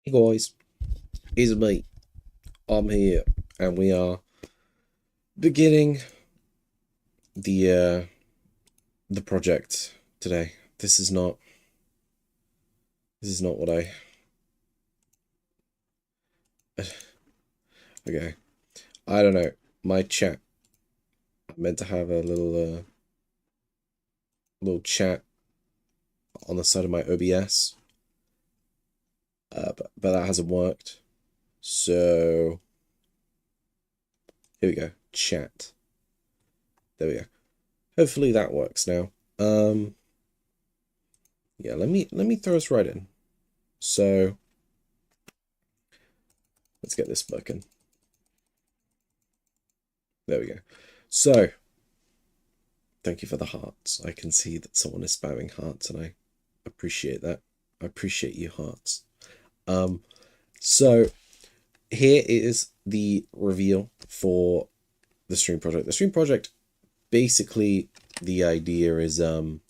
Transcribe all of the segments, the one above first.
Hey guys, it's me. I'm here, and we are beginning the project today. This is not what I okay. I don't know. My chat. I meant to have a little chat on the side of my OBS, but that hasn't worked. So here we go. Chat. There we go. Hopefully that works now. Yeah. Let me throw us right in. So let's get this working. There we go. So, thank you for the hearts. I can see that someone is spamming hearts, and I appreciate that. I appreciate you, hearts. So here is the reveal for the stream project. The stream project, basically, the idea is I'm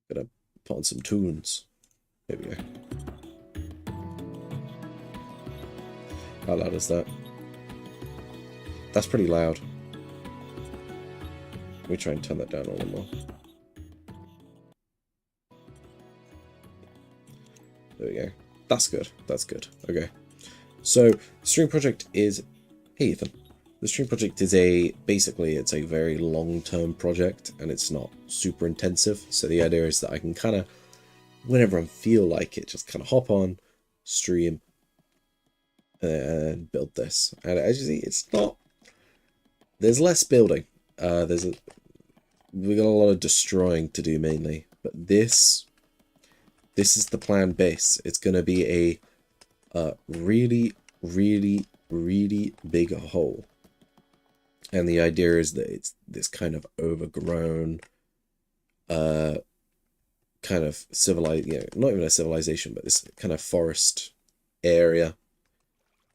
gonna put on some tunes. There we go. How loud is that? That's pretty loud. Let me try and turn that down a little more. There we go. That's good. That's good. Okay. So, stream project is... Hey, Ethan. The stream project is basically, it's a very long-term project, and it's not super intensive. So the idea is that I can kind of, whenever I feel like it, just kind of hop on, stream, and build this. And as you see, it's not... There's less building. We got a lot of destroying to do mainly, but this is the plan base. It's going to be a really, really, really big hole. And the idea is that it's this kind of overgrown, kind of civilized, not even a civilization, but this kind of forest area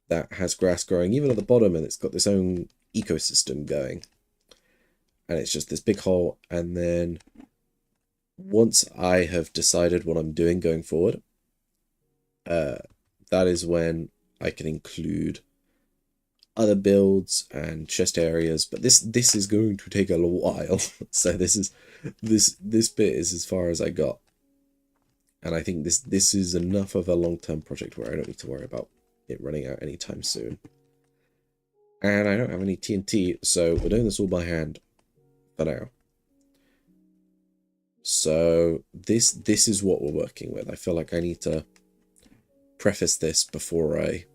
that has grass growing even at the bottom, and it's got this own ecosystem going. And it's just this big hole, and then once I have decided what I'm doing going forward, that is when I can include other builds and chest areas. But this is going to take a while. So this bit is as far as I got. And I think this is enough of a long-term project where I don't need to worry about it running out anytime soon. And I don't have any TNT, so we're doing this all by hand for now. So this is what we're working with. I feel like I need to preface this before I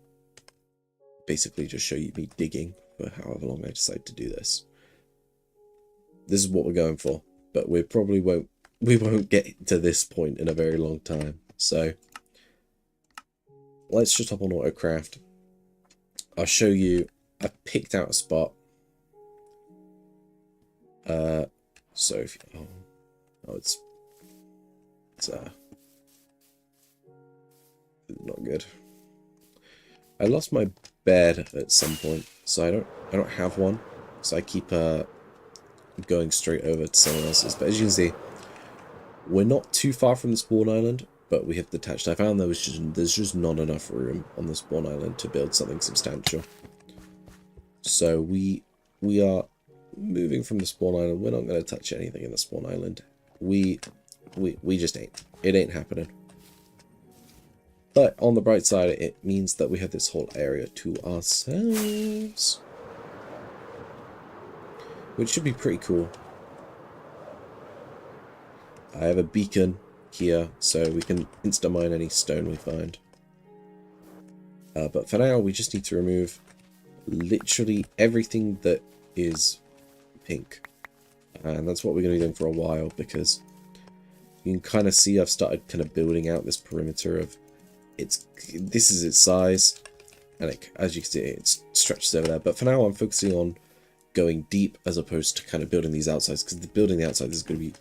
basically just show you me digging for however long I decide to do this. This is what we're going for, but we won't get to this point in a very long time. So let's just hop on autocraft. I'll show you. I picked out a spot. So if you, it's not good. I lost my bed at some point, so I don't have one. So I keep going straight over to someone else's. But as you can see, we're not too far from the spawn island, but we have detached. I found there's just not enough room on the spawn island to build something substantial. So we are moving from the spawn island. We're not going to touch anything in the spawn island. We just ain't. It ain't happening. But on the bright side, it means that we have this whole area to ourselves, which should be pretty cool. I have a beacon here, so we can insta-mine any stone we find. But for now, we just need to remove literally everything that is pink. And that's what we're going to be doing for a while, because you can kind of see I've started kind of building out this perimeter of this is its size, and as you can see, it stretches over there. But for now, I'm focusing on going deep as opposed to kind of building these outsides, because building the outside is going to be,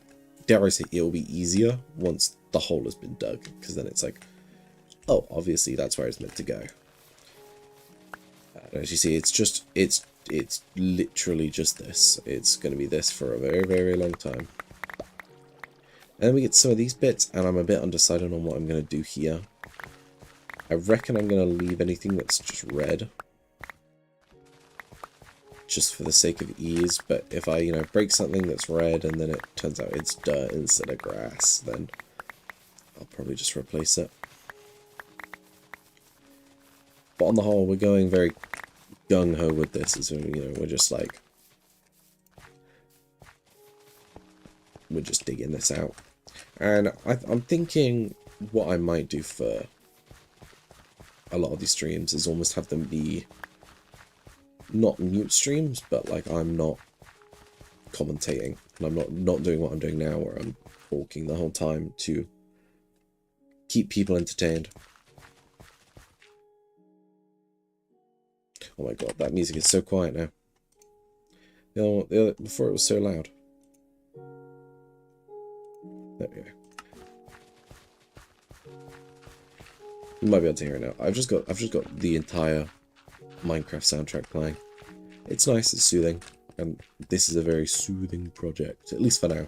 dare I say, it'll be easier once the hole has been dug, because then it's like, oh, obviously that's where it's meant to go. And as you see, it's literally just this. It's going to be this for a very, very long time. And then we get some of these bits, and I'm a bit undecided on what I'm going to do here. I reckon I'm going to leave anything that's just red. Just for the sake of ease, but if I, you know, break something that's red and then it turns out it's dirt instead of grass, then I'll probably just replace it. But on the whole, we're going very gung-ho with this, as you know, we're just like, we're just digging this out. And I'm thinking what I might do for a lot of these streams is almost have them be not mute streams, but like I'm not commentating and I'm not doing what I'm doing now, where I'm talking the whole time to keep people entertained. Oh my god, that music is so quiet now. Before it was so loud. There we go. You might be able to hear it now. I've just got the entire Minecraft soundtrack playing. It's nice, it's soothing, and this is a very soothing project, at least for now.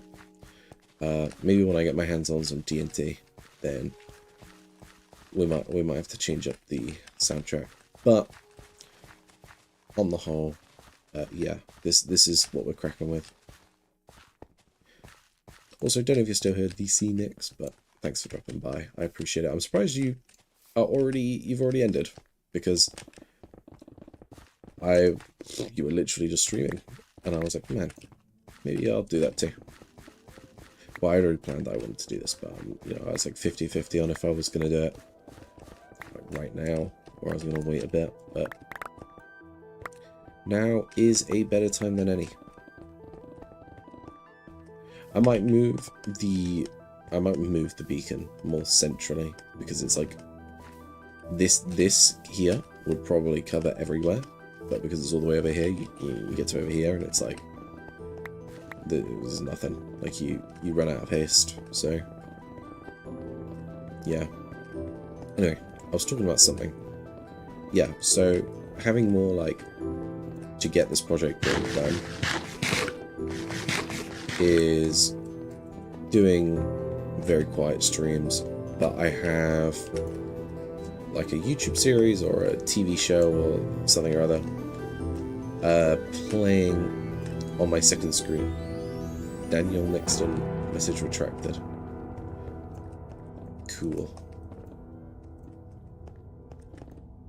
Maybe when I get my hands on some TNT, then we might have to change up the soundtrack. But on the whole, yeah, this is what we're cracking with. Also, don't know if you're still here, DC Nix, but thanks for dropping by. I appreciate it. I'm surprised you've already ended, because you were literally just streaming, and I was like, man, maybe I'll do that too. Well, I already planned that I wanted to do this, but you know, I was like 50-50 on if I was gonna do it like right now, or I was gonna wait a bit. But now is a better time than any. I might move the beacon more centrally, because it's like this here would probably cover everywhere. But because it's all the way over here, you get to over here, and it's like there's nothing. Like you run out of haste. So yeah. Anyway, I was talking about something. Yeah. So having more like to get this project done is doing very quiet streams, but I have like a YouTube series or a TV show or something or other playing on my second screen. Daniel Nixon, message retracted. Cool.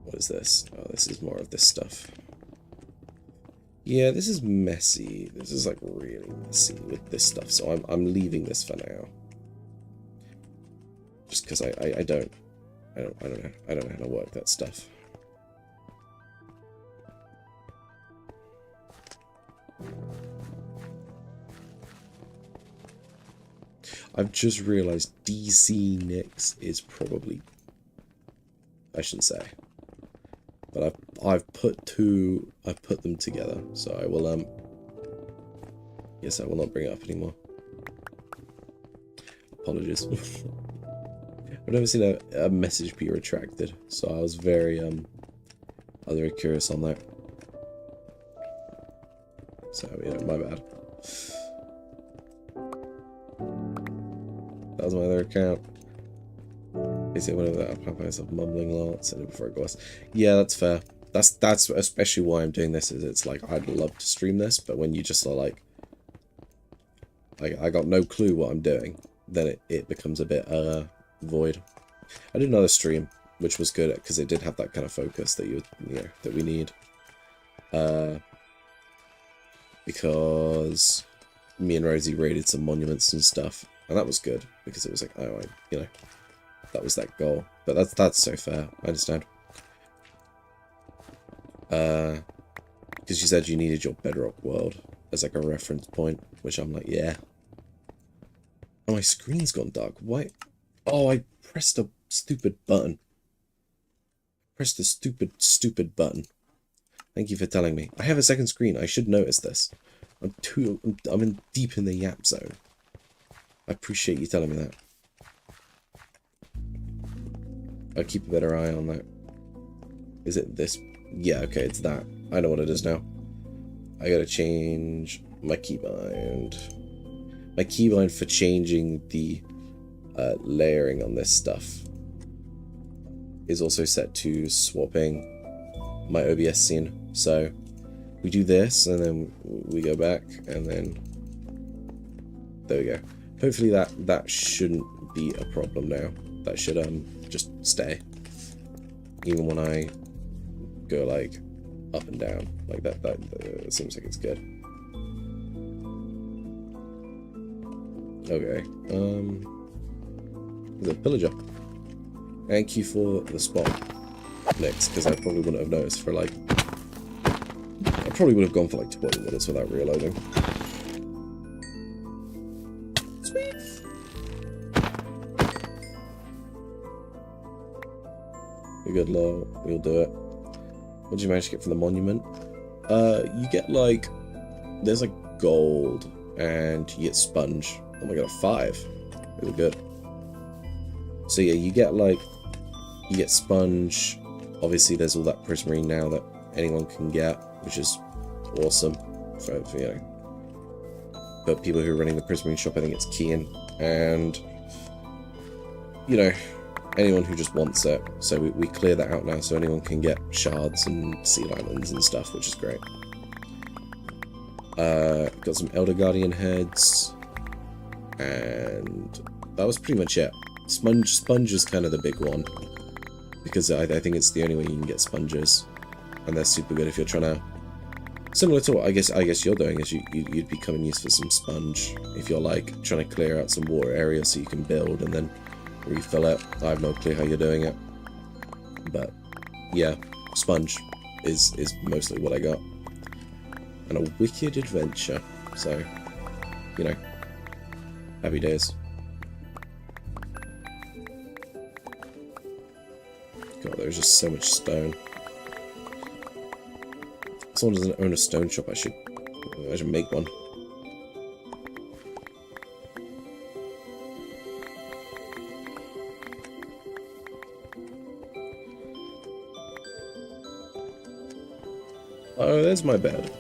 What is this? Oh, this is more of this stuff. Yeah, this is messy. This is like really messy with this stuff, so I'm leaving this for now. Just because I don't know how to work that stuff. I've just realized DC Nix is probably, I shouldn't say, but I've put them together, so I will yes, I will not bring it up anymore. Apologies. I've never seen a message be retracted, so I was very curious on that. So, you know, my bad. That was my other account. Basically, whenever I find myself mumbling a lot, send it before it goes. Yeah, that's fair. That's especially why I'm doing this. Is it's like I'd love to stream this, but when you just are like I got no clue what I'm doing, then it becomes a bit void. I did another stream, which was good because it did have that kind of focus that that we need. Because me and Rosie raided some monuments and stuff, and that was good because it was like, oh, you know, that was that goal. But that's so fair. I understand. Because you said you needed your bedrock world as like a reference point, which I'm like, yeah. Oh, my screen's gone dark. Why? Oh, I pressed a stupid button. Pressed the stupid button. Thank you for telling me. I have a second screen. I should notice this. I'm deep in the yap zone. I appreciate you telling me that. I'll keep a better eye on that. Is it this? Yeah, okay, it's that. I know what it is now. I gotta change my keybind. My keybind for changing the layering on this stuff. is also set to swapping my OBS scene. So we do this, and then we go back, and then there we go. Hopefully that shouldn't be a problem now. That should just stay, even when I go like up and down like that. That seems like it's good. Okay. The pillager. Thank you for the spot, Nix, because I probably wouldn't have noticed for like. I probably would have gone for like 20 minutes without reloading. Sweet. You're good, Lo. We'll do it. What did you manage to get from the monument? You get like, there's like gold, and you get sponge. Oh my god, a 5. Really good. So yeah, you get sponge. Obviously, there's all that prismarine now that anyone can get, which is awesome for you know. But people who are running the prismarine shop, I think it's keying, and you know, anyone who just wants it. So we clear that out now, so anyone can get shards and sea lions and stuff, which is great. Got some Elder Guardian heads, and that was pretty much it. Sponge is kind of the big one, because I think it's the only way you can get sponges, and they're super good if you're trying to. Similar to what I guess you're doing, is you'd be coming used for some sponge if you're like trying to clear out some water areas so you can build and then refill it. I have no clue how you're doing it, but yeah, sponge is mostly what I got, and a wicked adventure. So you know, happy days. God, there's just so much stone. If someone doesn't own a stone shop, I should make one. Oh, there's my bed.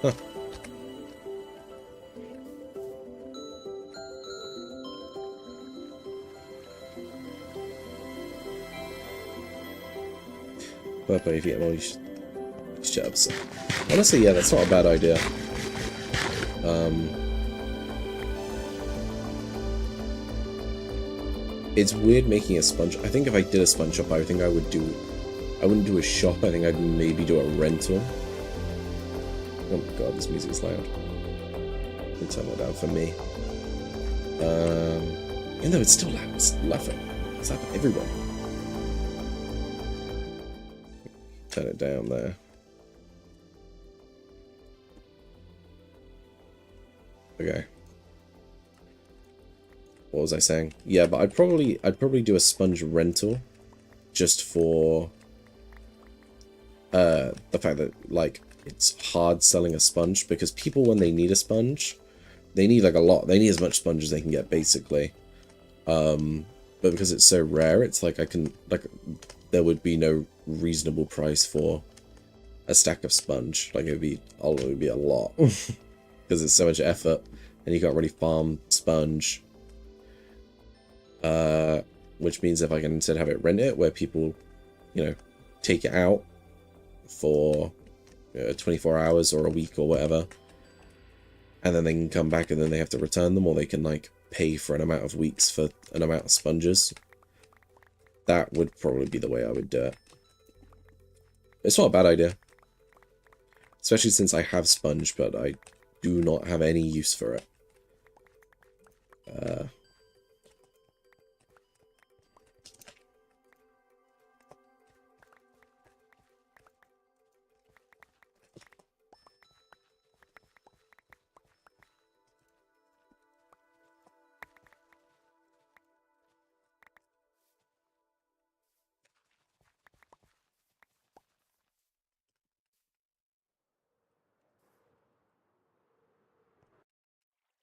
Huh. But if you get more, you should shut up. So. Honestly, yeah, that's not a bad idea. It's weird making a sponge. I think if I did a sponge shop, I think I wouldn't do a shop. I think I'd maybe do a rental. Oh my god, this music is loud. Let me turn that down for me. Even though it's still loud, it's loud everywhere. Turn it down there. Okay. What was I saying? Yeah, but I'd probably do a sponge rental, just for the fact that like it's hard selling a sponge, because people, when they need a sponge, they need like a lot. They need as much sponge as they can get, basically. But because it's so rare, it's like there would be no reasonable price for a stack of sponge. Like it would be a lot because it's so much effort, and you can't really farm sponge. Which means if I can instead have it rent it, where people, you know, take it out for 24 hours or a week or whatever, and then they can come back and then they have to return them, or they can like pay for an amount of weeks for an amount of sponges. That would probably be the way I would do it. It's not a bad idea, especially since I have sponge, but I do not have any use for it.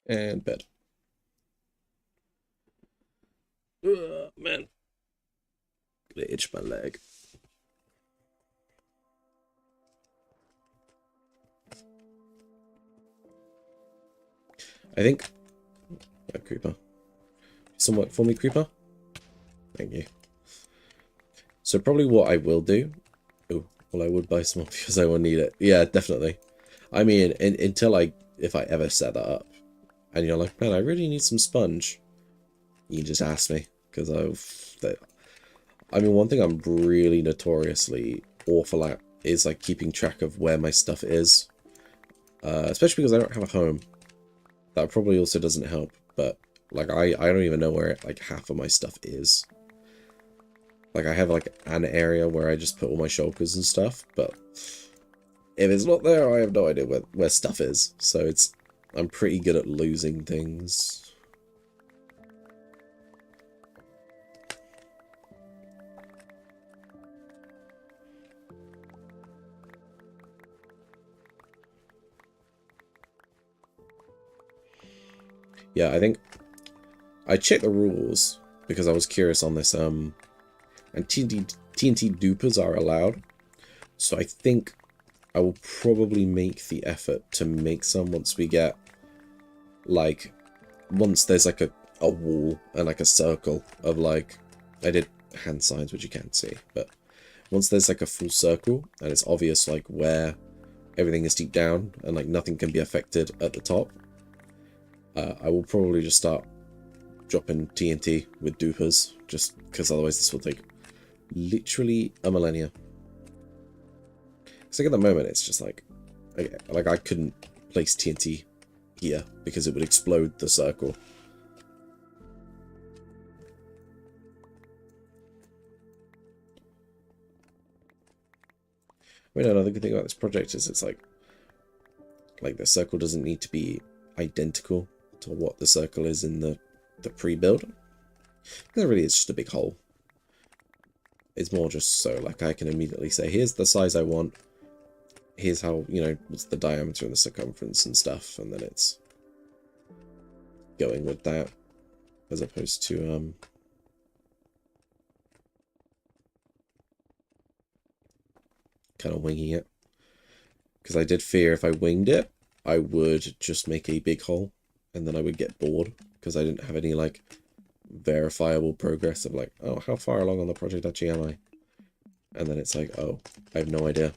And bed. Ugh, man. Gonna itch my leg. I think... Oh, creeper. Some work for me, creeper? Thank you. So probably what I will do... Oh, well, I would buy some more because I will need it. Yeah, definitely. I mean, until if I ever set that up, and you're like, man, I really need some sponge, you just ask me, because I mean, one thing I'm really notoriously awful at is like keeping track of where my stuff is, especially because I don't have a home. That probably also doesn't help, but like I don't even know where like half of my stuff is. Like I have like an area where I just put all my shulkers and stuff, but if it's not there, I have no idea where stuff is. So I'm pretty good at losing things. Yeah, I think I checked the rules because I was curious on this. And TNT dupers are allowed, so I think I will probably make the effort to make some once we get once there's like a wall and like a circle of like, I did hand signs which you can't see, but once there's like a full circle and it's obvious like where everything is deep down and like nothing can be affected at the top, I will probably just start dropping TNT with dupers, just because otherwise this will take literally a millennia. Because like at the moment it's just like I couldn't place TNT here because it would explode the circle. I mean, another good thing about this project is it's like the circle doesn't need to be identical to what the circle is in the pre-build. Because really it's just a big hole. It's more just so like I can immediately say, here's the size I want, here's how, you know, what's the diameter and the circumference and stuff, and then it's going with that, as opposed to kind of winging it. Because I did fear if I winged it, I would just make a big hole, and then I would get bored, because I didn't have any, like, verifiable progress of, like, oh, how far along on the project actually am I? And then it's like, oh, I have no idea.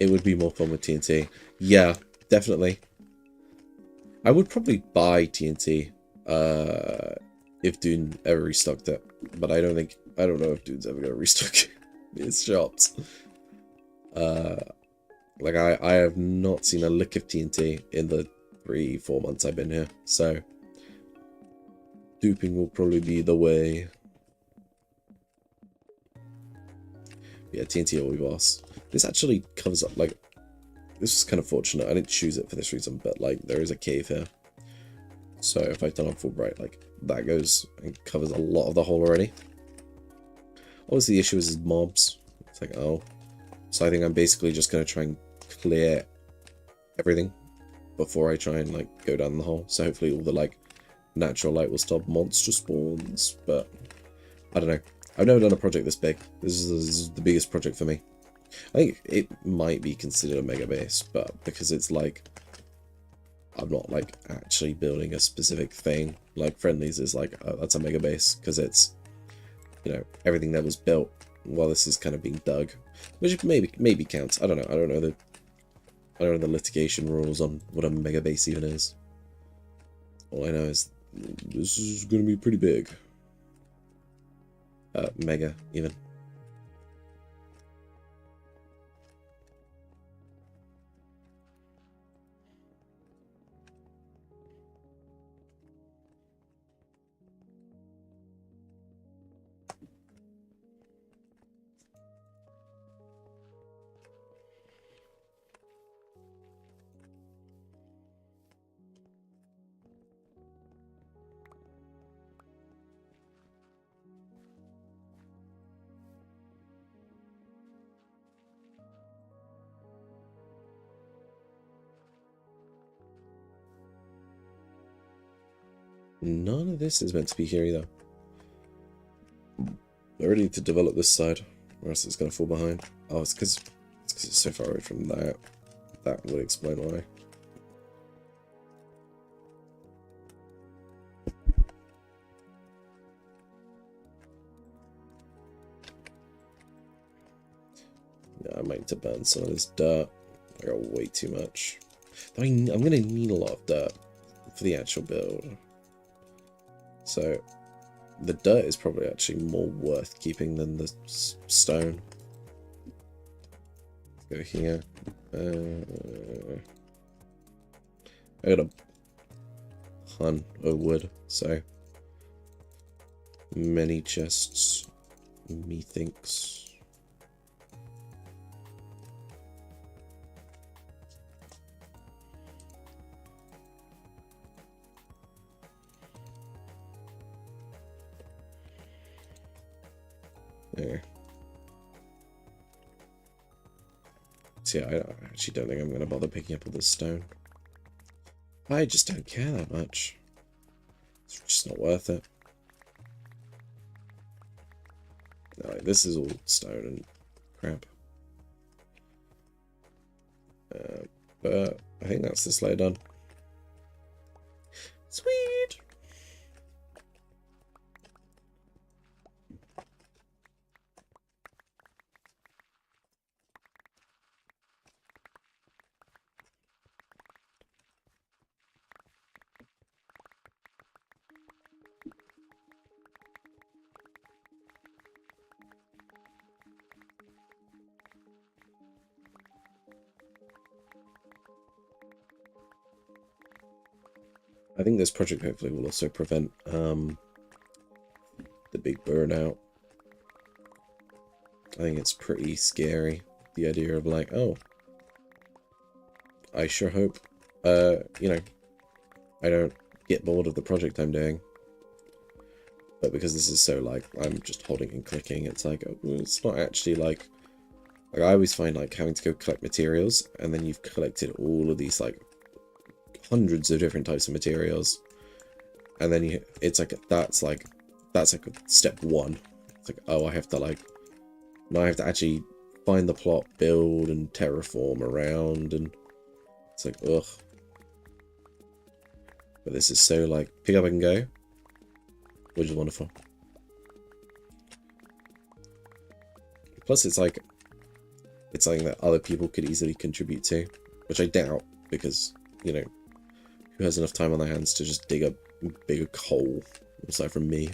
It would be more fun with TNT. Yeah, definitely. I would probably buy TNT, if Dune ever restocked it. But I don't know if Dune's ever gonna restock its shops. Like I have not seen a lick of TNT in the 3-4 months I've been here, so duping will probably be the way. Yeah, TNT will be boss. This actually covers up, like, this was kind of fortunate. I didn't choose it for this reason, but like there is a cave here. So if I turn on full bright, like that goes and covers a lot of the hole already. Obviously the issue is mobs. It's like, oh. So I think I'm basically just going to try and clear everything before I try and like go down the hole. So hopefully all the like natural light will stop monster spawns, but I don't know. I've never done a project this big. This is the biggest project for me. I think it might be considered a mega base, but because it's like, I'm not like actually building a specific thing. Like Friendlies is like, oh, that's a mega base because it's, you know, everything that was built while this is kind of being dug, which maybe counts. I don't know. I don't know the litigation rules on what a mega base even is. All I know is this is going to be pretty big. Mega even. None of this is meant to be here either. I really need to develop this side, or else it's going to fall behind. Oh, it's because it's so far away from that. That would explain why. might need to burn some of this dirt. I got way too much. I'm going to need a lot of dirt for the actual build. So the dirt is probably actually more worth keeping than the stone. Let's go here. I got a ton of wood, so many chests, methinks. There. So yeah, I actually don't think I'm going to bother picking up all this stone. I just don't care that much. It's just not worth it. No, like, this is all stone and crap. But I think that's this layer done. Sweet! I think this project hopefully will also prevent the big burnout. I think it's pretty scary, the idea of like, oh, I sure hope, you know, I don't get bored of the project I'm doing. But because this is so like, I'm just holding and clicking, it's like, oh, it's not actually like I always find like having to go collect materials, and then you've collected all of these like hundreds of different types of materials, and then it's like that's like step one. It's like, oh, I have to like now I have to actually find the plot, build and terraform around, and it's like, ugh. But this is so like pick up and go, which is wonderful. Plus it's like it's something that other people could easily contribute to, which I doubt, because, you know, who has enough time on their hands to just dig a bigger hole, aside from me?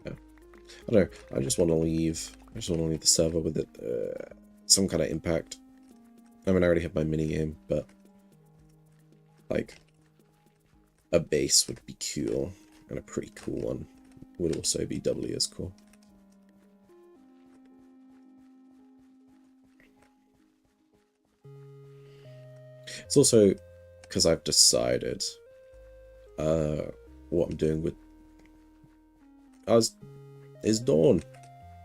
Yeah. I don't know, I just want to leave the server with it, some kind of impact. I mean, I already have my mini game, but like a base would be cool, and a pretty cool one would also be doubly as cool. It's also because I've decided what I'm doing with is Dawn.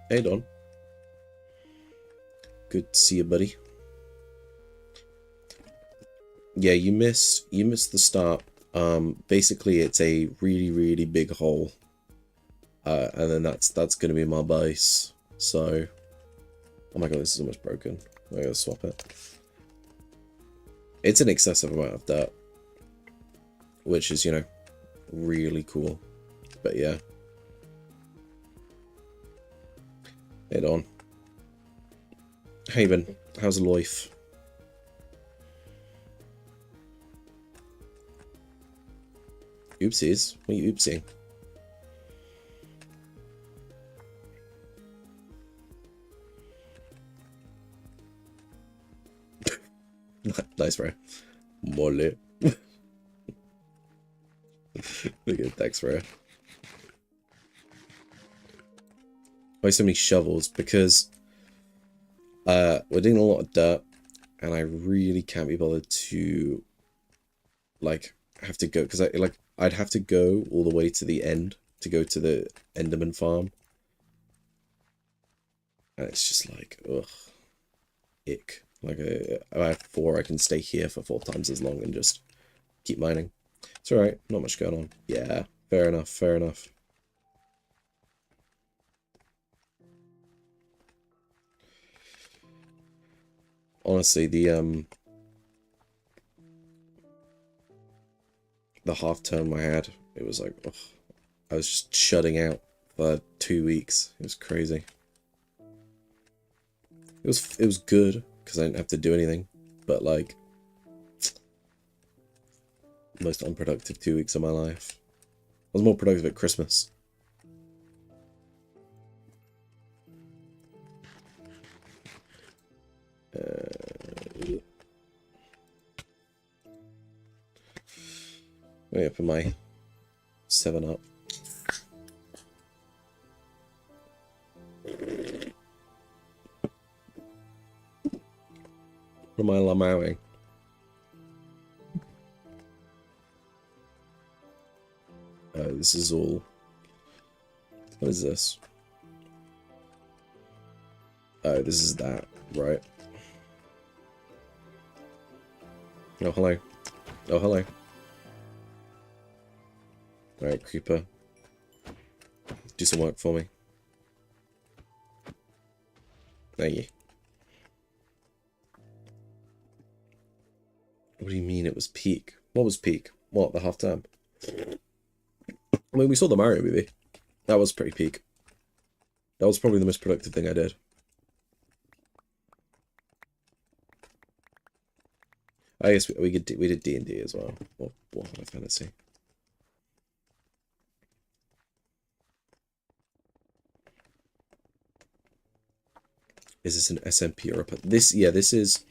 Hey Dawn. Good to see you, buddy. Yeah, you missed the start. Basically it's a really big hole. And then that's gonna be my base. So, oh my god, this is almost broken. I gotta swap it. It's an excessive amount of dirt, which is, you know, really cool. But yeah. Head on. Haven, how's life? Oopsies. What are you oopsing? Nice, bro. Mole. Look at thanks, bro. Why so many shovels? Because we're doing a lot of dirt, and I really can't be bothered to like have to go, because I'd have to go all the way to the end to go to the Enderman farm, and it's just like, ugh, ick. Like I have 4, I can stay here for 4 times as long and just keep mining. It's alright, not much going on. Yeah, fair enough, fair enough. Honestly, the the half term I had, it was like, ugh, I was just shutting out for 2 weeks. It was crazy. It was good because I didn't have to do anything, but like most unproductive 2 weeks of my life. I was more productive at Christmas. Oh yeah, for my 7-Up. For my Lamauing. This is all... What is this? Oh, this is that, right? Oh, hello. Oh, hello. Alright, Creeper. Do some work for me. Thank you. What do you mean it was peak? What was peak? What, the half term? I mean, we saw the Mario movie. That was pretty peak. That was probably the most productive thing I did. I guess we did D&D as well. Or Warhammer Fantasy. Is this an SMP or a... This is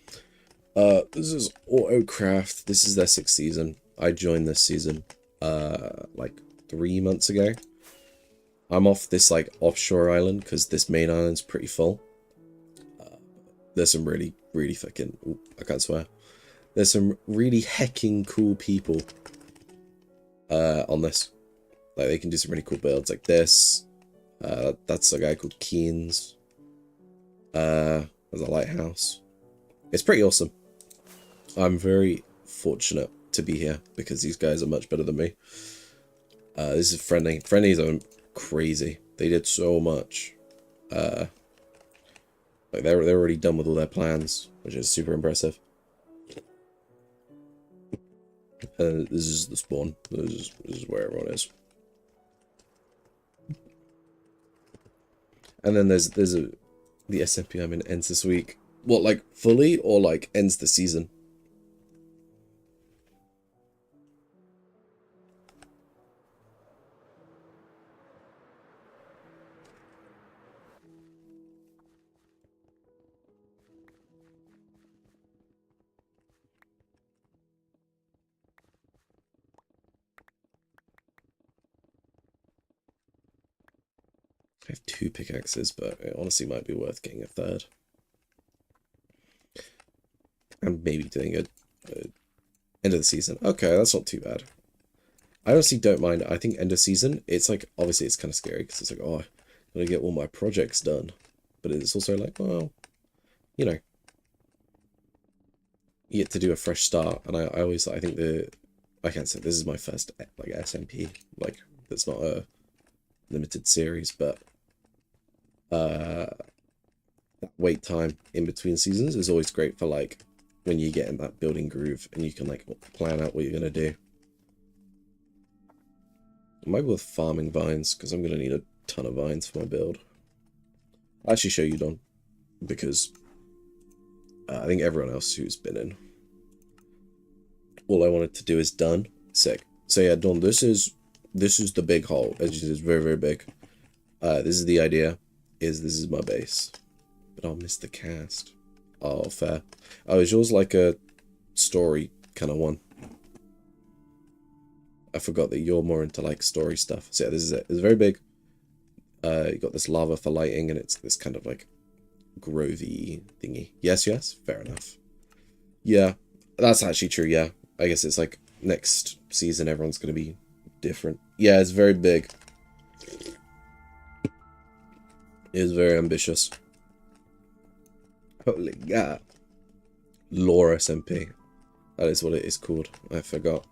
Autocraft. This is their 6th season. I joined this season, like 3 months ago. I'm off this, like, offshore island, because this main island's pretty full. There's some really, really fucking... Ooh, I can't swear. There's some really hecking cool people, on this. Like, they can do some really cool builds, like this. That's a guy called Keynes. There's a lighthouse. It's pretty awesome. I'm very fortunate to be here because these guys are much better than me. This is Friendly. Friendlies are crazy. They did so much. Like they're already done with all their plans, which is super impressive. This is the spawn. This is where everyone is. And then there's the SMP I'm in ends this week. What, like fully or like ends the season? I have 2 pickaxes, but it honestly might be worth getting a 3rd. And maybe doing a end of the season. Okay, that's not too bad. I honestly don't mind. I think end of season, it's like, obviously it's kind of scary because it's like, oh, I'm going to get all my projects done. But it's also like, well, you know, you get to do a fresh start. And I think I can't say this is my first, like, SMP. Like, that's not a limited series, but that wait time in between seasons is always great for, like, when you get in that building groove and you can, like, plan out what you're going to do. I might be with farming vines, because I'm going to need a ton of vines for my build. I'll actually show you, Don, because I think everyone else who's been in, all I wanted to do is done. Sick. So yeah, Don, this is the big hole. As you see, it's very, very big. This is the idea, this is my base. But I'll miss the cast. Oh, fair. Oh, is yours like a story kind of one? I forgot that you're more into, like, story stuff. So yeah, this is it. It's very big. You got this lava for lighting, and it's this kind of, like, grovey thingy. Yes, yes? Fair enough. Yeah, that's actually true, yeah. I guess it's, like, next season everyone's going to be different. Yeah, it's very big. It is very ambitious. Holy god. Lore SMP. That is what it is called. I forgot.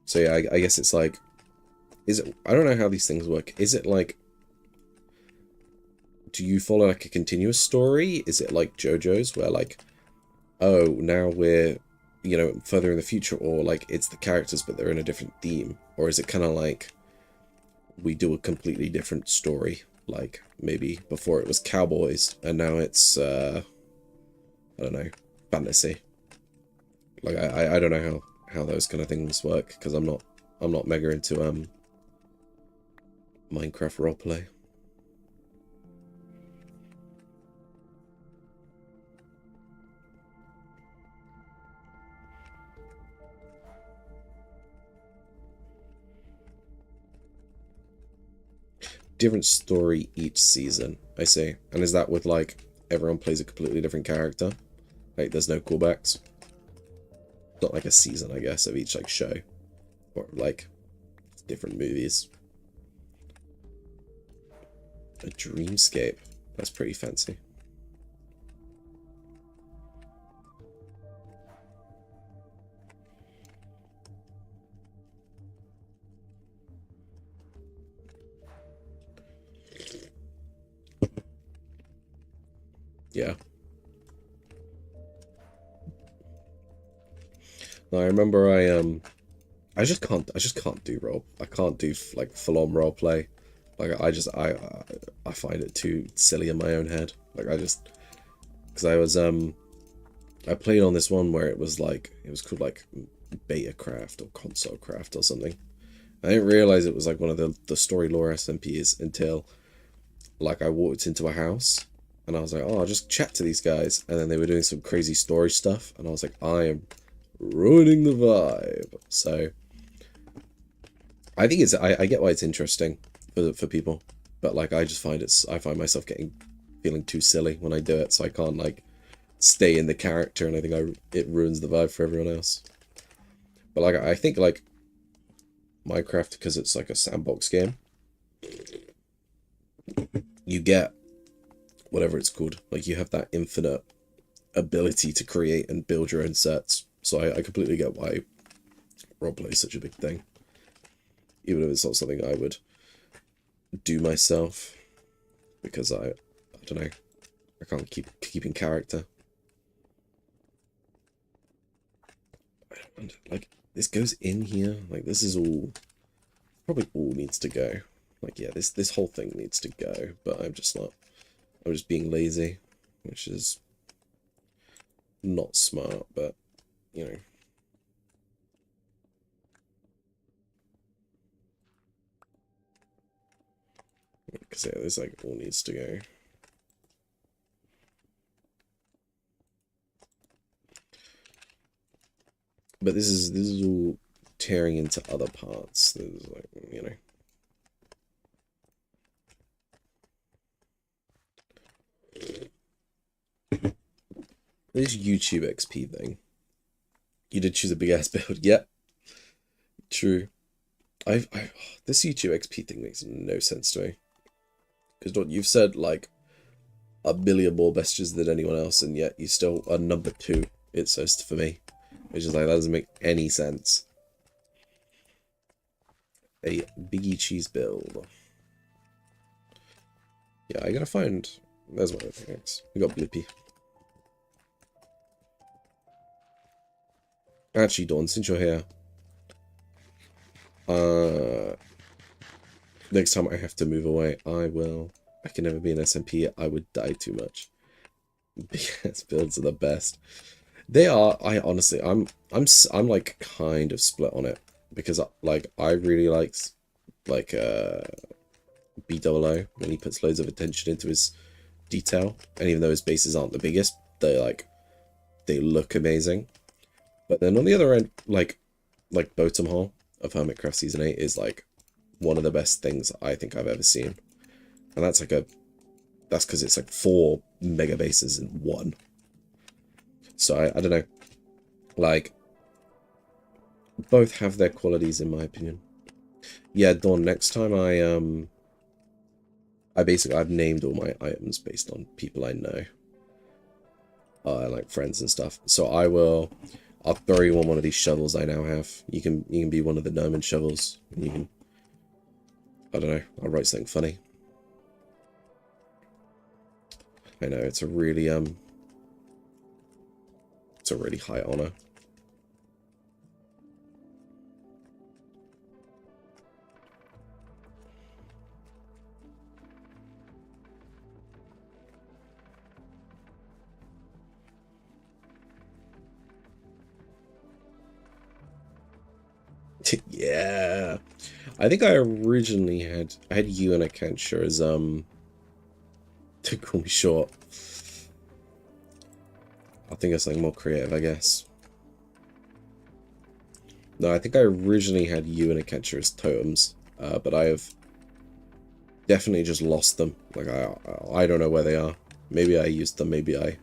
So yeah, I guess it's like, is it, I don't know how these things work. Is it like, do you follow like a continuous story? Is it like JoJo's where like, oh, now you know, further in the future, or like it's the characters but they're in a different theme, or is it kind of like we do a completely different story, like maybe before it was cowboys and now it's I don't know, fantasy. Like I don't know how those kind of things work, because I'm not mega into Minecraft roleplay. Different story each season, I see. And is that with like everyone plays a completely different character? Like there's no callbacks? Not like a season, I guess, of each like show. Or like different movies. A dreamscape. That's pretty fancy. Yeah. I remember I just can't do role. I can't do like full on role play. Like I find it too silly in my own head. Like I just, because I played on this one where it was called like beta craft or console craft or something. I didn't realize it was like one of the story lore SMPs until like I walked into a house and I was like, oh, I'll just chat to these guys, and then they were doing some crazy story stuff and I was like, I am ruining the vibe. So I think I get why it's interesting for people, but like I find myself feeling too silly when I do it, so I can't like stay in the character, and I think it ruins the vibe for everyone else. But like I think like Minecraft, because it's like a sandbox game, you get whatever it's called, like you have that infinite ability to create and build your own sets. So I completely get why roleplay is such a big thing, even if it's not something I would do myself, because I don't know, I can't keep in character. And like this goes in here, like this is all probably all needs to go. Like yeah, this whole thing needs to go, but I'm just being lazy, which is not smart, but you know. Because yeah, this like all needs to go. But this is all tearing into other parts. There's like, you know. This YouTube XP thing. You did choose a big ass build. Yep. True. This YouTube XP thing makes no sense to me. Because you've said like a billion more messages than anyone else, and yet you still are number 2, it says for me. Which is like, that doesn't make any sense. A biggie cheese build. Yeah, I gotta find. There's one of the things. We got Blippi. Actually, Dawn, since you're here, next time I have to move away, I will. I can never be an SMP. I would die too much. BS builds are the best. They are. I honestly, I'm like kind of split on it, because like I really liked like BOO when he puts loads of attention into his detail, and even though his bases aren't the biggest, they look amazing. But then on the other end, like Bottom Hole of Hermitcraft Season 8 is like one of the best things I think I've ever seen. And that's because it's like 4 mega bases in one. So I don't know. Like, both have their qualities in my opinion. Yeah, Dawn, next time I've named all my items based on people I know. Like friends and stuff. So I'll throw you on one of these shovels I now have. You can be one of the gnomon shovels. And you can, I don't know, I'll write something funny. I know, it's a really high honor. Yeah. I think I originally I had you and a Akancher as to call me short. I'll think of something more creative, I guess. No, I think I originally had you and a Akancher as totems, but I have definitely just lost them. Like I don't know where they are. Maybe I used them, maybe I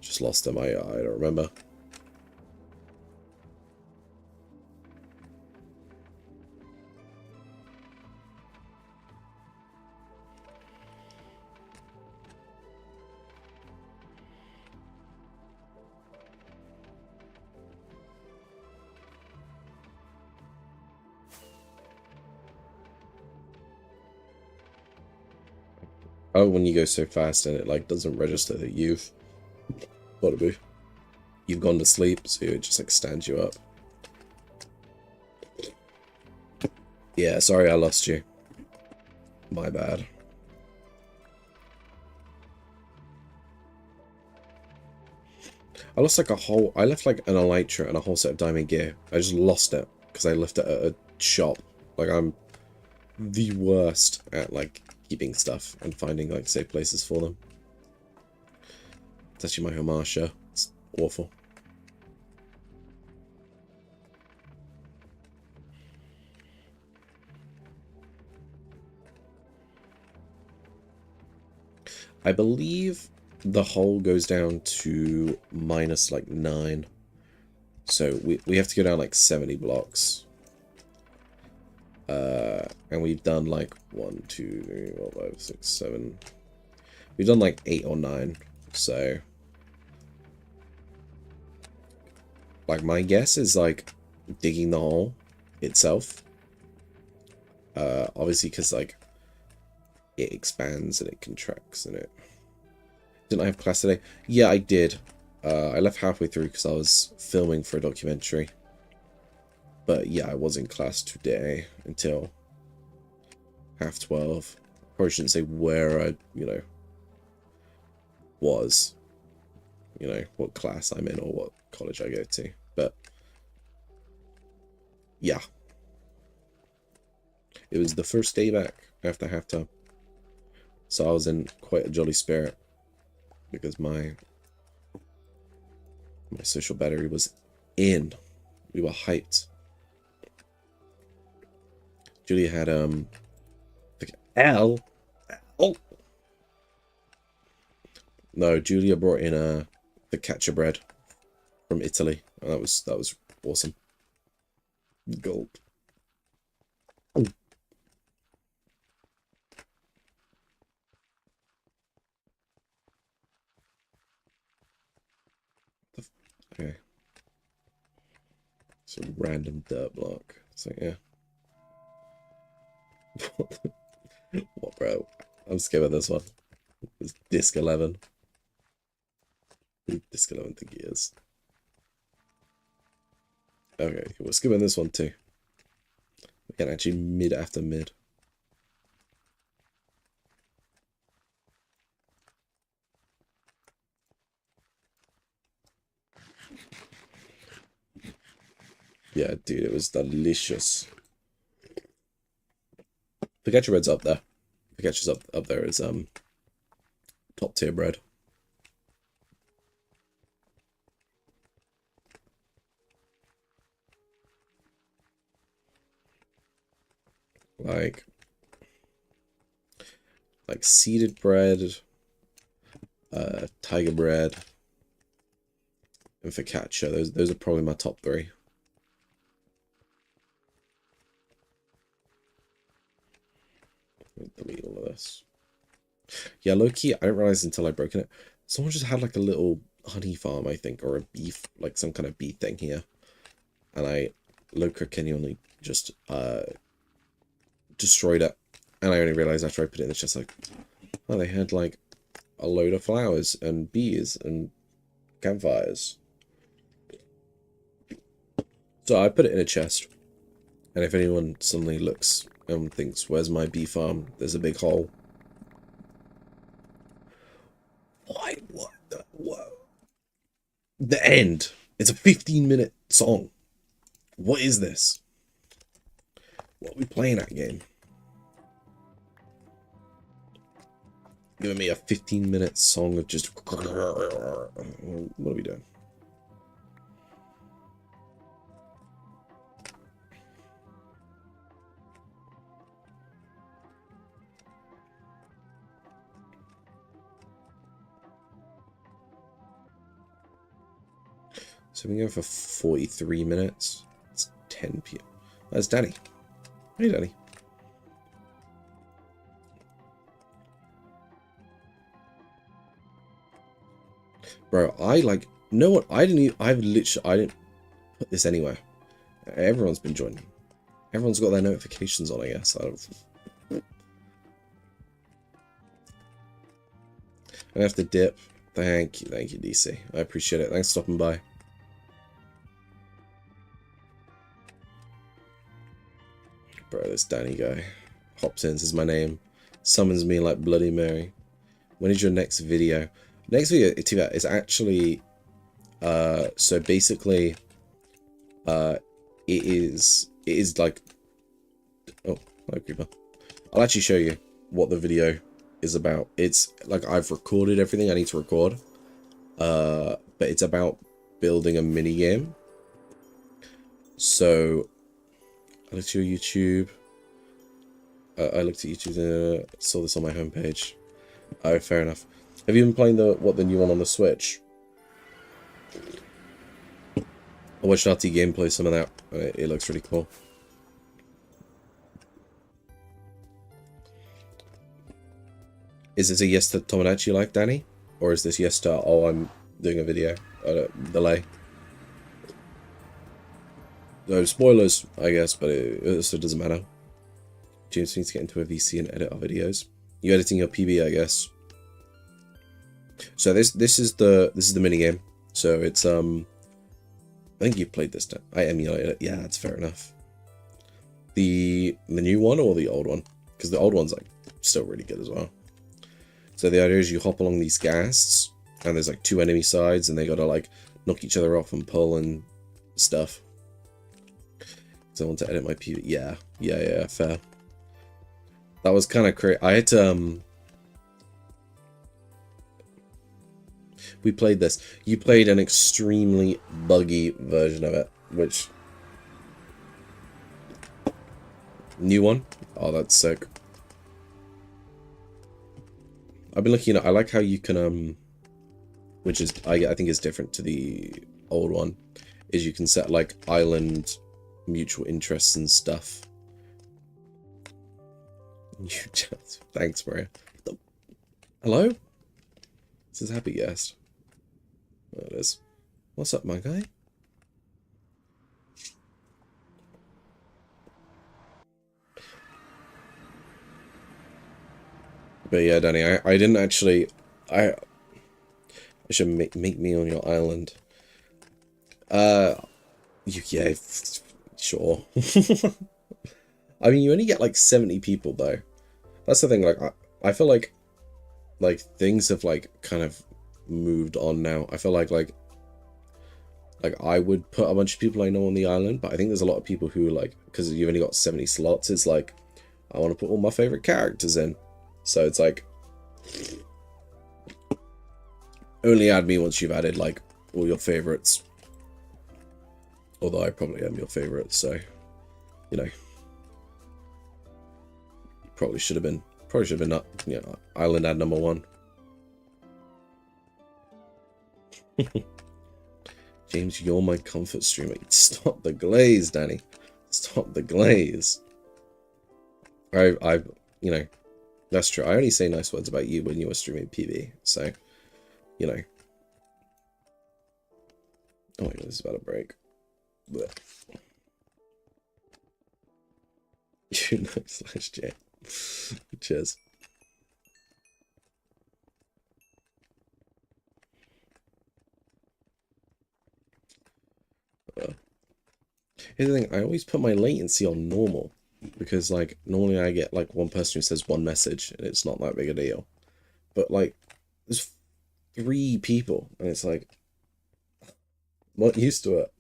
just lost them. I don't remember. Oh, when you go so fast and it like doesn't register that you've gone to sleep, so it just like stands you up. Yeah, sorry I lost you. My bad. I lost like I left like an elytra and a whole set of diamond gear. I just lost it because I left it at a shop. Like I'm the worst at like keeping stuff and finding like safe places for them. It's actually my homage show. It's awful. I believe the hole goes down to minus like 9. So we have to go down like 70 blocks. And we've done like 1, 2, 3, 4, 5, 6, 7. We've done like 8 or 9. So like my guess is like digging the hole itself. Obviously because like it expands and it contracts and it... Didn't I have class today? Yeah, I did. I left halfway through because I was filming for a documentary. But yeah, I was in class today until 12:30. Probably shouldn't say where I, was. What class I'm in or what college I go to. But yeah. It was the first day back after halftime. So I was in quite a jolly spirit because my social battery was in. We were hyped. Julia had L. Oh no, Julia brought in the focaccia bread from Italy. And that was awesome. Gold. Oh. Okay. It's a random dirt block. So yeah. What, bro? I'm scared of this one. It's Disc 11. Disc 11 think he is. Okay, we're skipping this one too. We can actually mid after mid. Yeah, dude, it was delicious. Focaccia bread's up there. Focaccia's up there as top tier bread. Like seeded bread, tiger bread, and focaccia. Those are probably my top 3. Delete all of this. Yeah, low key, I didn't realize until I broken it. Someone just had like a little honey farm, I think, or a beef, like some kind of bee thing here. And I low only just destroyed it. And I only realized after I put it in the chest, like, oh, they had like a load of flowers and bees and campfires. So I put it in a chest. And if anyone suddenly looks and thinks, where's my bee farm? There's a big hole. Why? What the? Whoa. The end. It's a 15-minute song. What is this? What are we playing at game? Giving me a 15-minute song of just... What are we doing? So we go for 43 minutes. It's 10 p.m. That's Danny. Hey, Danny. Bro, I like... know what? I didn't put this anywhere. Everyone's been joining. Everyone's got their notifications on, I guess. I have to dip. Thank you, DC. I appreciate it. Thanks for stopping by. Bro, this Danny guy hops in, says my name, summons me like Bloody Mary. When is your next video? Next video, is actually, so basically, it is like, oh, hello, creeper. I'll actually show you what the video is about. It's like I've recorded everything I need to record, but it's about building a mini game. So I looked at your YouTube. I looked at YouTube. Saw this on my homepage. Oh, fair enough. Have you been playing the new one on the Switch? I watched RT gameplay some of that. It looks really cool. Is this a yes to Tomodachi Life, Danny? Or is this yes to, oh, I'm doing a video? Delay. No spoilers, I guess, but it also doesn't matter. James needs to get into a VC and edit our videos. You editing your PB, I guess. So this is the mini game. So it's I think you've played this time. I emulated it. Yeah, that's fair enough. The new one or the old one? Because the old one's like still really good as well. So the idea is you hop along these ghasts, and there's like 2 enemy sides, and they gotta like knock each other off and pull and stuff. So I want to edit my PB. Yeah, fair. That was kind of crazy. I had to we played this. You played an extremely buggy version of it, which... New one? Oh, that's sick. I've been looking at... I like how you can, which is, I think is different to the old one, is you can set, like, island mutual interests and stuff. You just... Thanks, Maria. Hello? This is Happy Guest. There it is. What's up, my guy? But yeah, Danny, I didn't actually... I should make me on your island. Yeah, sure. I mean, you only get like 70 people though. That's the thing. Like, I feel like things have like kind of moved on now. I feel like I would put a bunch of people I know on the island, but I think there's a lot of people who like, because you've only got 70 slots, it's like I want to put all my favorite characters in. So it's like only add me once you've added like all your favorites. Although I probably am your favorite, so you know. Probably should have been up, you know, island ad number 1. James, you're my comfort streamer. Stop the glaze, Danny. Stop the glaze. I you know, that's true. I only say nice words about you when you were streaming PB, so you know. Oh my god, this is about to break. But you know, /J. Cheers. Here's the thing, I always put my latency on normal, because like normally I get like one person who says one message and it's not that big a deal, but like there's 3 people and it's like I'm not used to it.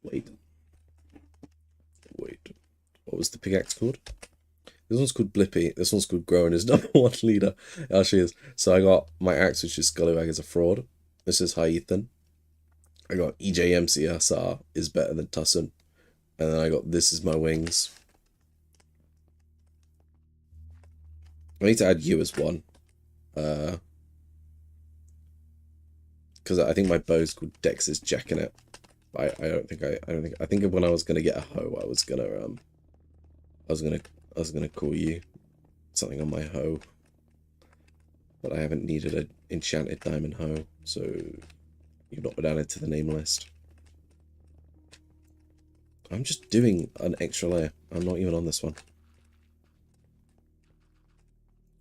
Wait, Wait, what was the pickaxe called? This one's called Blippy. This one's called Growing is number one leader. It actually is. So I got my axe, which is Scullywag is a fraud. This is Hi Ethan. I got EJMCSR is better than Tussin. And then I got This is my wings. I need to add you as one. Because I think my bow's called Dex's Jacking It. I think when I was gonna get a hoe, I was gonna call you something on my hoe. But I haven't needed an enchanted diamond hoe, so you've not been added to the name list. I'm just doing an extra layer. I'm not even on this one.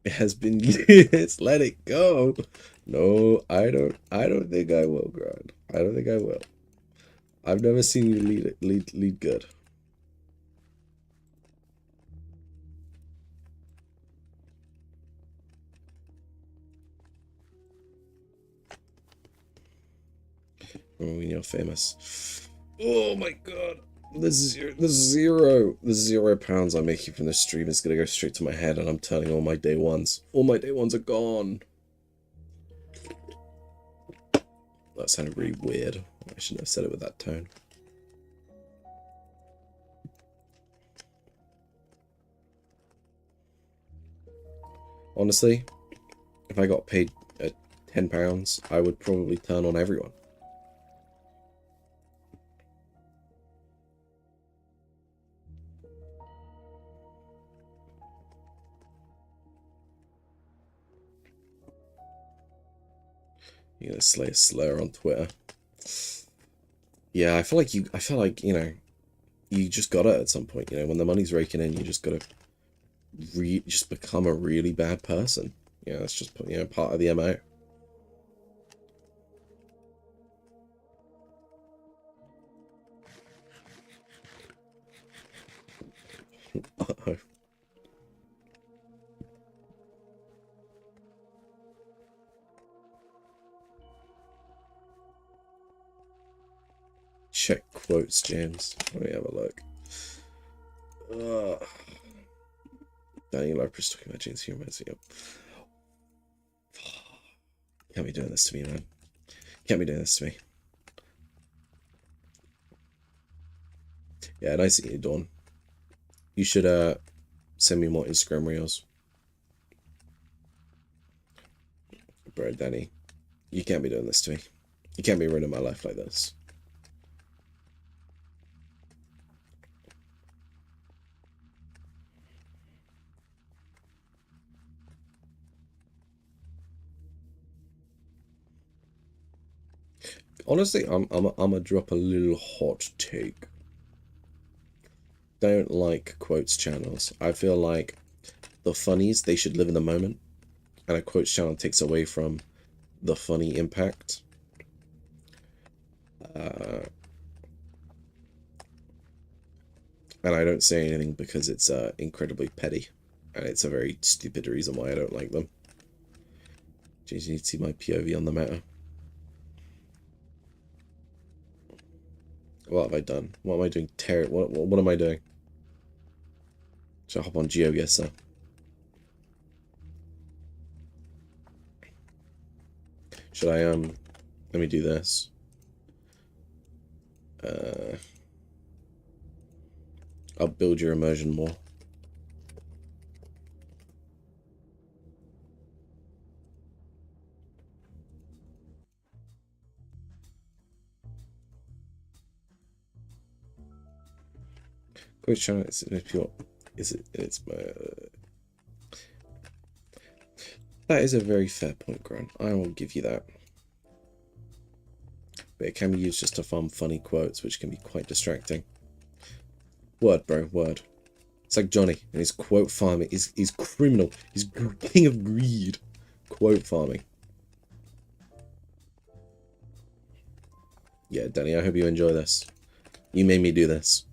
It has been years. Let it go. No, I don't think I will, Grind. I don't think I will. I've never seen you lead good. Oh, you're famous. Oh my god. The £0 I'm making from this stream is gonna go straight to my head, and I'm turning all my day ones. All my day ones are gone. That sounded really weird. I shouldn't have said it with that tone. Honestly, if I got paid £10, I would probably turn on everyone. You're gonna slay a slur on Twitter. Yeah, I feel like you know, you just gotta at some point, you know, when the money's raking in, you just gotta just become a really bad person. Yeah, that's just, you know, part of the MO. Uh-oh. Check quotes, James. Let me have a look. Daniel Oprah's talking about James humor. Yep. Can't be doing this to me, man. Can't be doing this to me. Yeah, nice to meet you, Dawn. You should send me more Instagram reels. Bro, Danny, you can't be doing this to me. You can't be ruining my life like this. Honestly, I'm gonna drop a little hot take. Don't like quotes channels. I feel like the funnies, they should live in the moment, and a quotes channel takes away from the funny impact. And I don't say anything because it's incredibly petty, and it's a very stupid reason why I don't like them. Jeez, you need to see my POV on the matter. What have I done? What am I doing? What am I doing? Should I hop on GeoGuessr? Should I let me do this. I'll build your immersion more. Quote channel is pure. It's that is a very fair point, Grant. I will give you that. But it can be used just to farm funny quotes, which can be quite distracting. Word, bro, word. It's like Johnny and his quote farming. He's criminal. He's king of greed. Quote farming. Yeah, Danny, I hope you enjoy this. You made me do this.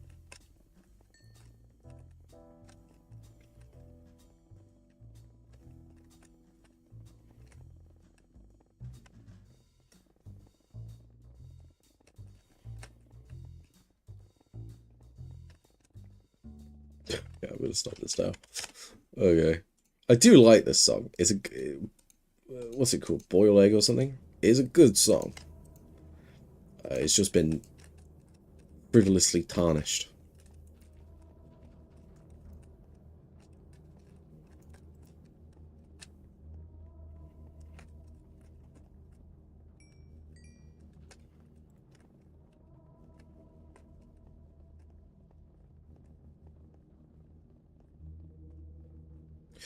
Yeah, I'm gonna stop this now. Okay. I do like this song. It's a... what's it called? Boil Egg or something? It's a good song. It's just been frivolously tarnished.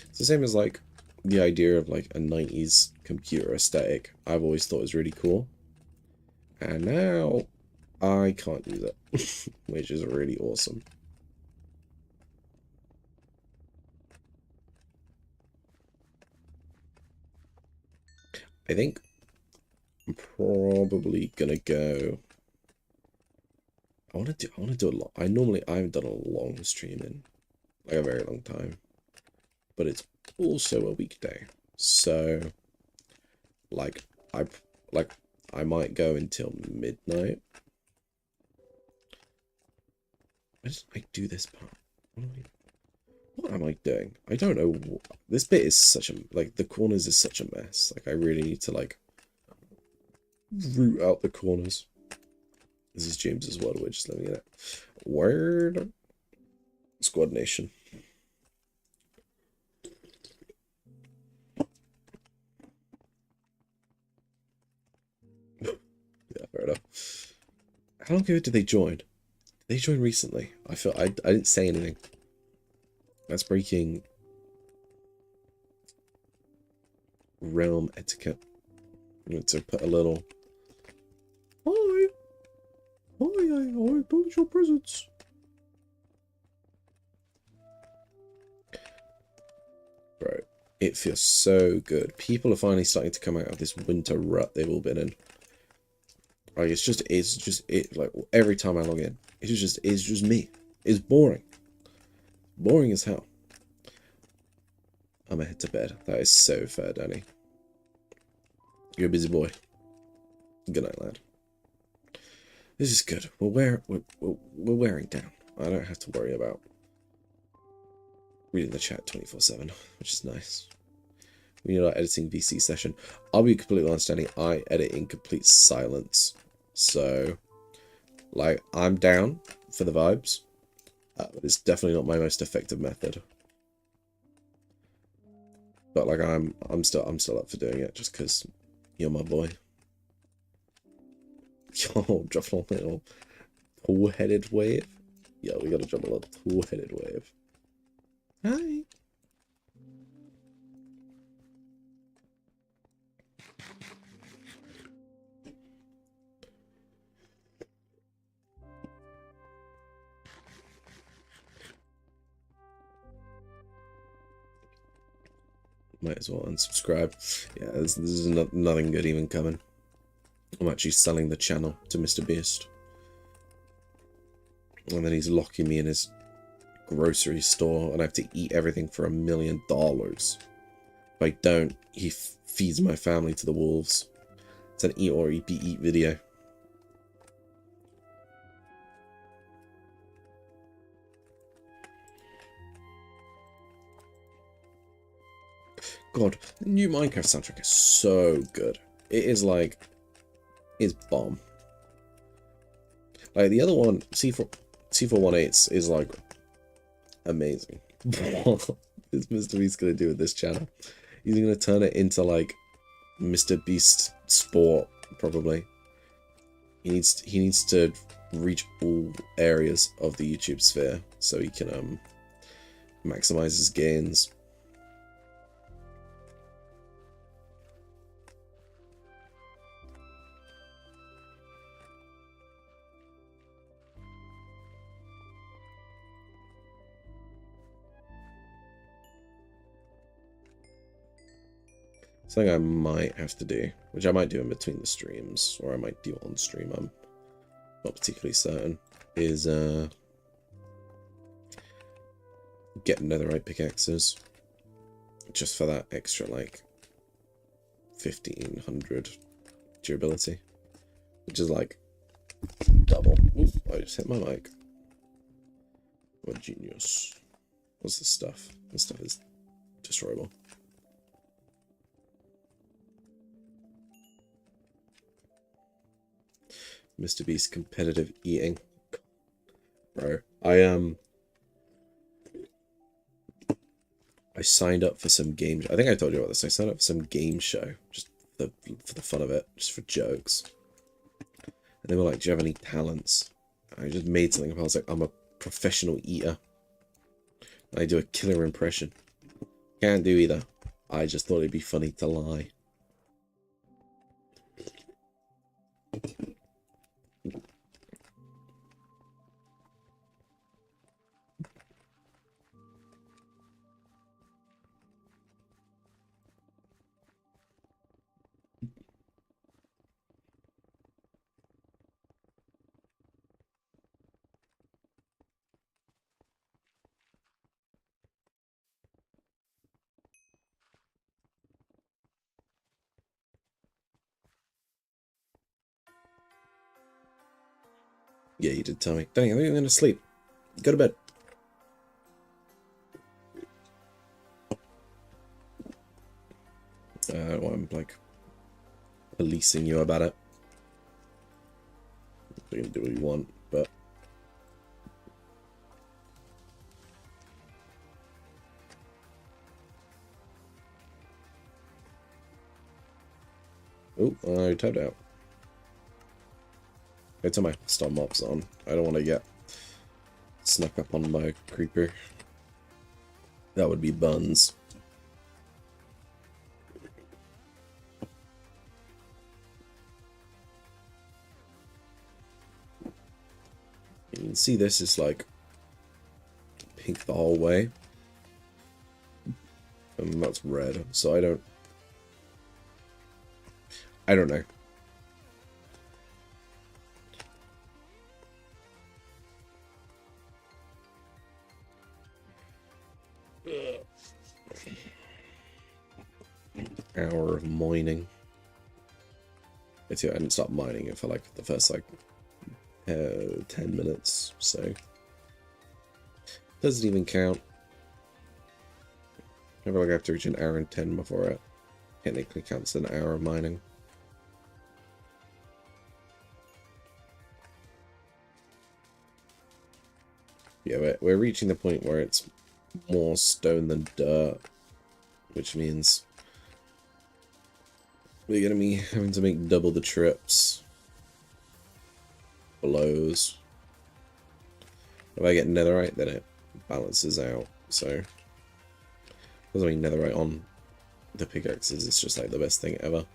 It's the same as like the idea of like a 90s computer aesthetic. I've always thought was really cool. And now I can't use it, which is really awesome. I think I'm probably gonna go. I want to do a lot. I haven't done a long stream in like a very long time, but it's also a weekday, so like I might go until midnight. Why did I do this part? What am I doing? I don't know. This bit is such a like the corners is such a mess. Like I really need to like root out the corners. This is James's word. We're just living in it. Word. Squad Nation. Yeah, fair enough. How long ago did they join? Did they join recently? I didn't say anything. That's breaking realm etiquette. I'm going to put a little. Hi. I bought your presents. Bro, it feels so good. People are finally starting to come out of this winter rut they've all been in. Like it's just it. Like every time I log in, it's just me. It's boring. Boring as hell. I'm gonna head to bed. That is so fair, Danny. You're a busy boy. Good night, lad. This is good. We're wearing down. I don't have to worry about reading the chat 24/7, which is nice. We need our editing VC session. I'll be completely honest, Danny. I edit in complete silence. So, like, I'm down for the vibes. But it's definitely not my most effective method. But like, I'm still up for doing it just because you're my boy. Yo, drop a little two-headed wave. Yo, we gotta drop a little two-headed wave. Hi. Might as well unsubscribe. Yeah, this is nothing good even coming. I'm actually selling the channel to Mr. Beast. And then he's locking me in his grocery store and I have to eat everything for $1 million. If I don't, he feeds my family to the wolves. It's an eat or eat video. God, the new Minecraft soundtrack is so good. It is like, it's bomb. Like the other one, C418 is like amazing. What is Mr. Beast gonna do with this channel? He's gonna turn it into like Mr. Beast Sport, probably. He needs to reach all areas of the YouTube sphere so he can maximize his gains. Something I might have to do, which I might do in between the streams, or I might do on stream, I'm not particularly certain, is get netherite pickaxes, just for that extra, like, 1500 durability, which is like double. Ooh, I just hit my mic. What a genius. What's this stuff? This stuff is destroyable. Mr. Beast competitive eating. Bro, I signed up for some game. I think I told you about this. I signed up for some game show just for the fun of it, just for jokes. And they were like, "Do you have any talents?" I just made something up. I was like, "I'm a professional eater. And I do a killer impression." Can't do either. I just thought it'd be funny to lie. Yeah, you did tell me. Dang, I think I'm gonna sleep. Go to bed. Well, I'm like policing you about it. You can do what you want, but oh, I tapped out. I turn my hostile mobs on. I don't want to get snuck up on my creeper. That would be buns. You can see this is like pink the whole way. And that's red, so I don't know. Hour of mining. I didn't start mining it for like the first like 10 minutes, so doesn't even count. I feel like I have to reach an hour and 10 before it technically counts an hour of mining. Yeah, we're reaching the point where it's more stone than dirt, which means we're gonna be having to make double the trips. Blows. If I get netherite, then it balances out. So, doesn't mean netherite on the pickaxes is just like the best thing ever.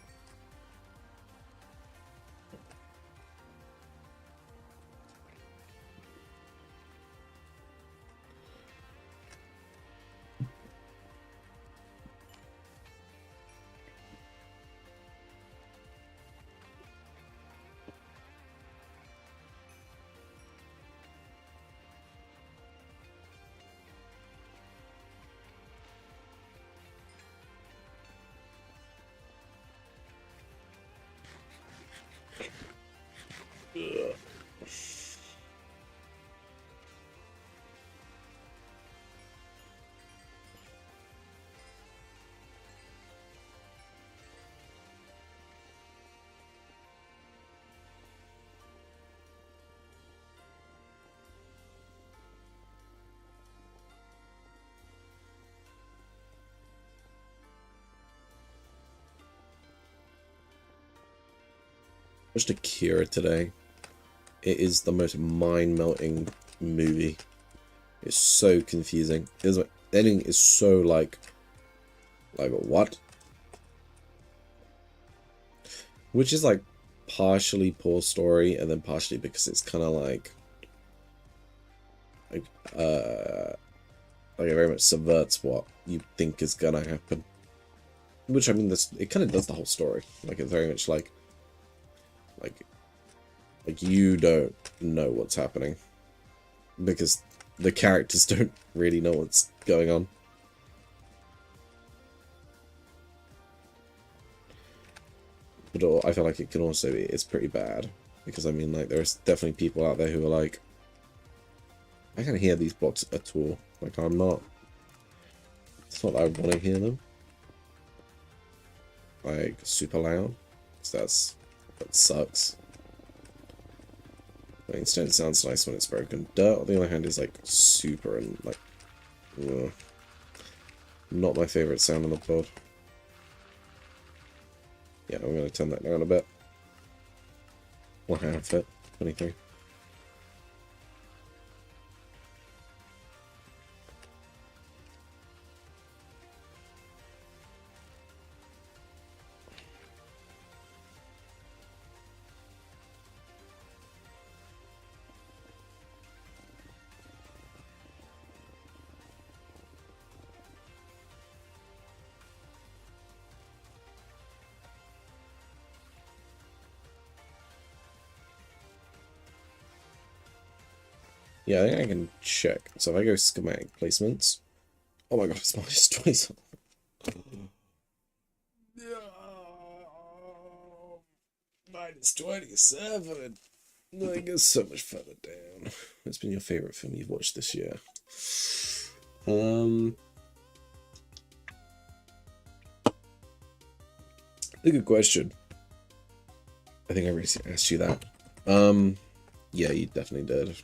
Watched Akira today. It is the most mind-melting movie. It's so confusing. It's like, the ending is so like what? Which is like partially poor story and then partially because it's kind of like it very much subverts what you think is gonna happen. Which I mean, it kind of does the whole story. Like it's very much like you don't know what's happening because the characters don't really know what's going on. But I feel like it can also be, it's pretty bad because I mean, like, there's definitely people out there who are like, I can't hear these blocks at all. Like, I'm not It's not that I want to hear them. Like, super loud. Because that sucks. But instead it sounds nice when it's broken. Dirt, on the other hand, is like super and like... ugh. Not my favourite sound in the pod. Yeah, I'm going to turn that down a bit. Or half it. 23. Yeah, I think I can check. So if I go schematic placements... Oh my god, it's minus 20. Minus 27. No, it goes so much further down. What's been your favourite film you've watched this year? A good question. I think I already asked you that. Yeah, you definitely did.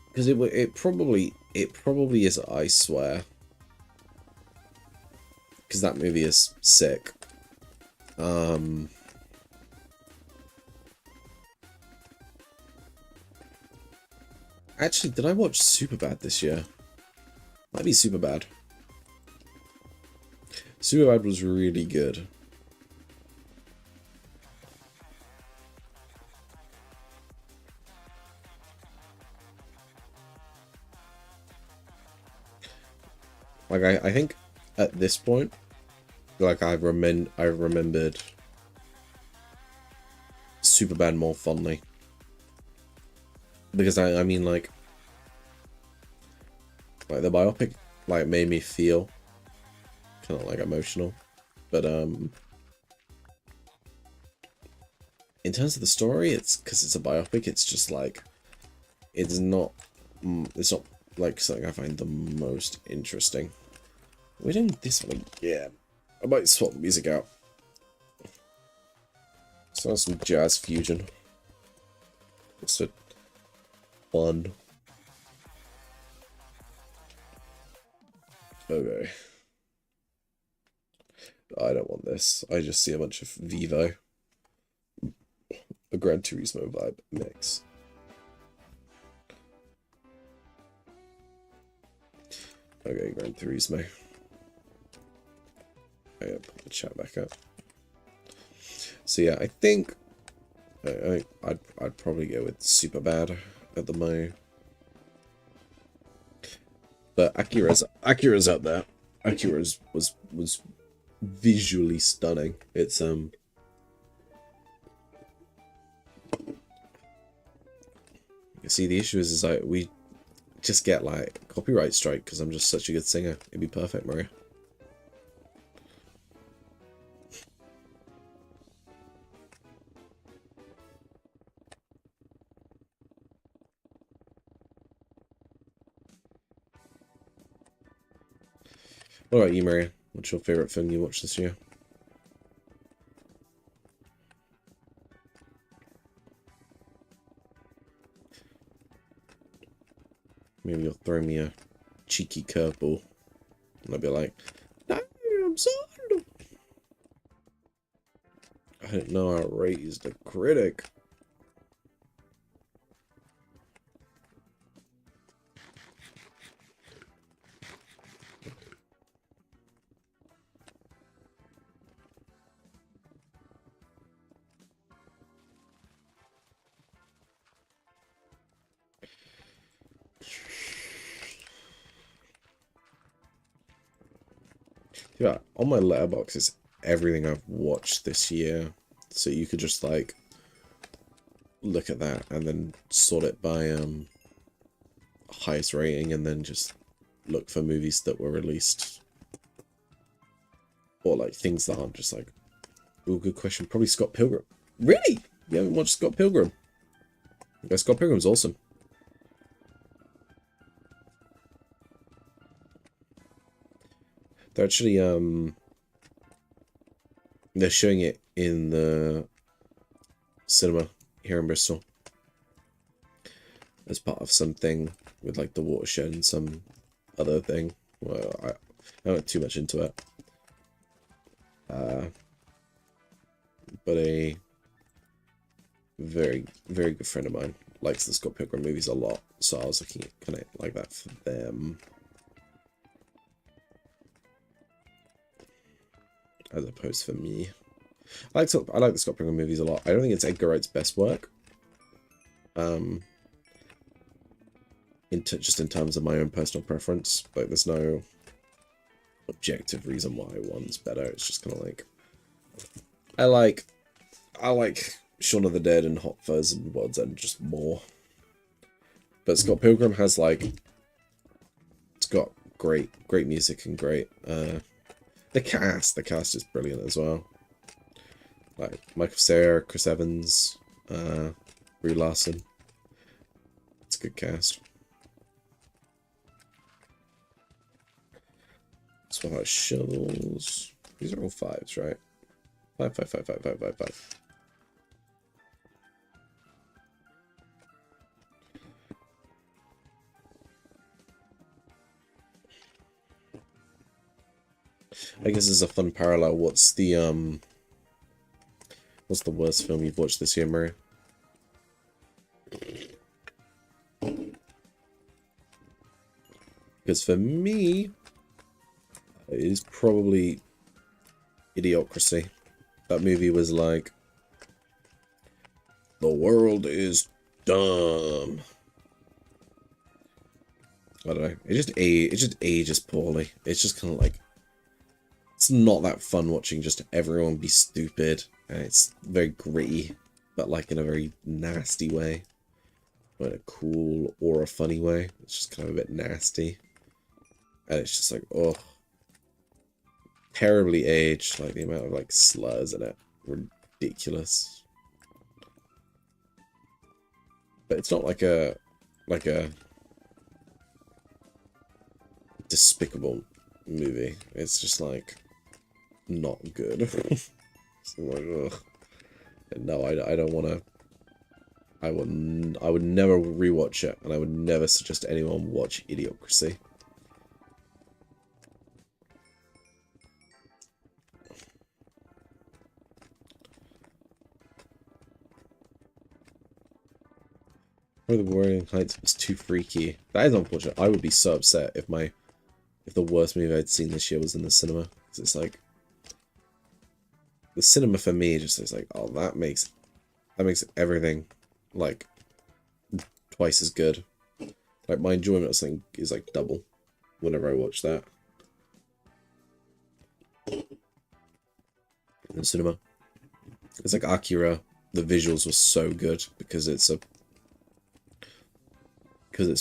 Because it probably is I Swear. Because that movie is sick. Actually, did I watch Superbad this year? Might be Superbad. Superbad was really good. Like, I think at this point, like, I remembered Superbad more fondly. Because, I mean, like the biopic, like, made me feel kind of, like, emotional. But, in terms of the story, it's, because it's a biopic, it's just, like, it's not, like, something I find the most interesting. We're doing this one again. I might swap the music out. So some jazz fusion. It's fun. Okay. I don't want this. I just see a bunch of Vivo. A Gran Turismo vibe mix. Okay, Gran Turismo. I gotta put the chat back up. So yeah, I think I'd probably go with Superbad at the moment. But Akira's up there. Akira's was visually stunning. It's see, the issue is like we just get like copyright strike because I'm just such a good singer. It'd be perfect, Maria. What about you, Maria? What's your favourite film you watched this year? Maybe you'll throw me a cheeky curveball. And I'll be like, no, I'm sorry. I didn't know I raised a critic. Yeah, on my letterbox is everything I've watched this year, so you could just like look at that and then sort it by highest rating, and then just look for movies that were released, or like things that aren't just like, oh, good question. Probably Scott Pilgrim. Really? You haven't watched Scott Pilgrim? Okay, Scott Pilgrim's awesome. They're actually they're showing it in the cinema here in Bristol as part of something with like the watershed and some other thing. Well, I don't went too much into it. But a very, very good friend of mine likes the Scott Pilgrim movies a lot, so I was looking at kind of like that for them. As opposed for me. I like the Scott Pilgrim movies a lot. I don't think it's Edgar Wright's best work. Just in terms of my own personal preference. Like, there's no objective reason why one's better. It's just kind of like... I like Shaun of the Dead and Hot Fuzz and World's End just more. But Scott Pilgrim has, like... It's got great music and great... The cast is brilliant as well. Like, Michael Cera, Chris Evans, Brie Larson. It's a good cast. Swallow shovels. These are all 5s, right? 5, 5, 5, 5, 5, 5, 5. I guess it's a fun parallel. What's the worst film you've watched this year, Murray? Because for me, it is probably Idiocracy. That movie was like, the world is dumb. I don't know. It just ages poorly. It's just kind of like, it's not that fun watching just everyone be stupid. And it's very gritty, but like in a very nasty way. Not in a cool or a funny way. It's just kind of a bit nasty. And it's just like, oh. Terribly aged. Like the amount of like slurs in it. Ridiculous. But it's not like a despicable movie. It's just like not good. So like, ugh. No, I don't want to. I would never rewatch it, and I would never suggest anyone watch Idiocracy. Or the Wuthering Heights was too freaky. That is unfortunate. I would be so upset if the worst movie I'd seen this year was in the cinema. Because it's like, the cinema for me just is like, oh, that makes everything like twice as good. Like my enjoyment of something is like double whenever I watch that in the cinema. It's like Akira. The visuals were so good because it's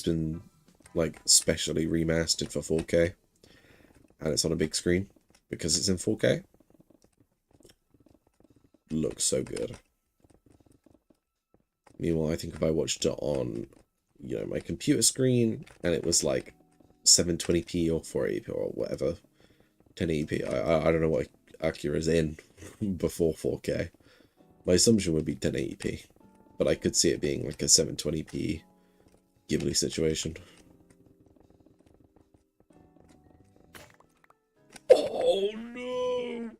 been like specially remastered for 4K and it's on a big screen because it's in 4K. Looks so good. Meanwhile, I think if I watched it on, you know, my computer screen and it was like 720p or 480p or whatever, 1080p, I don't know what Akira's in before 4K. My assumption would be 1080p, but I could see it being like a 720p Ghibli situation. Oh no!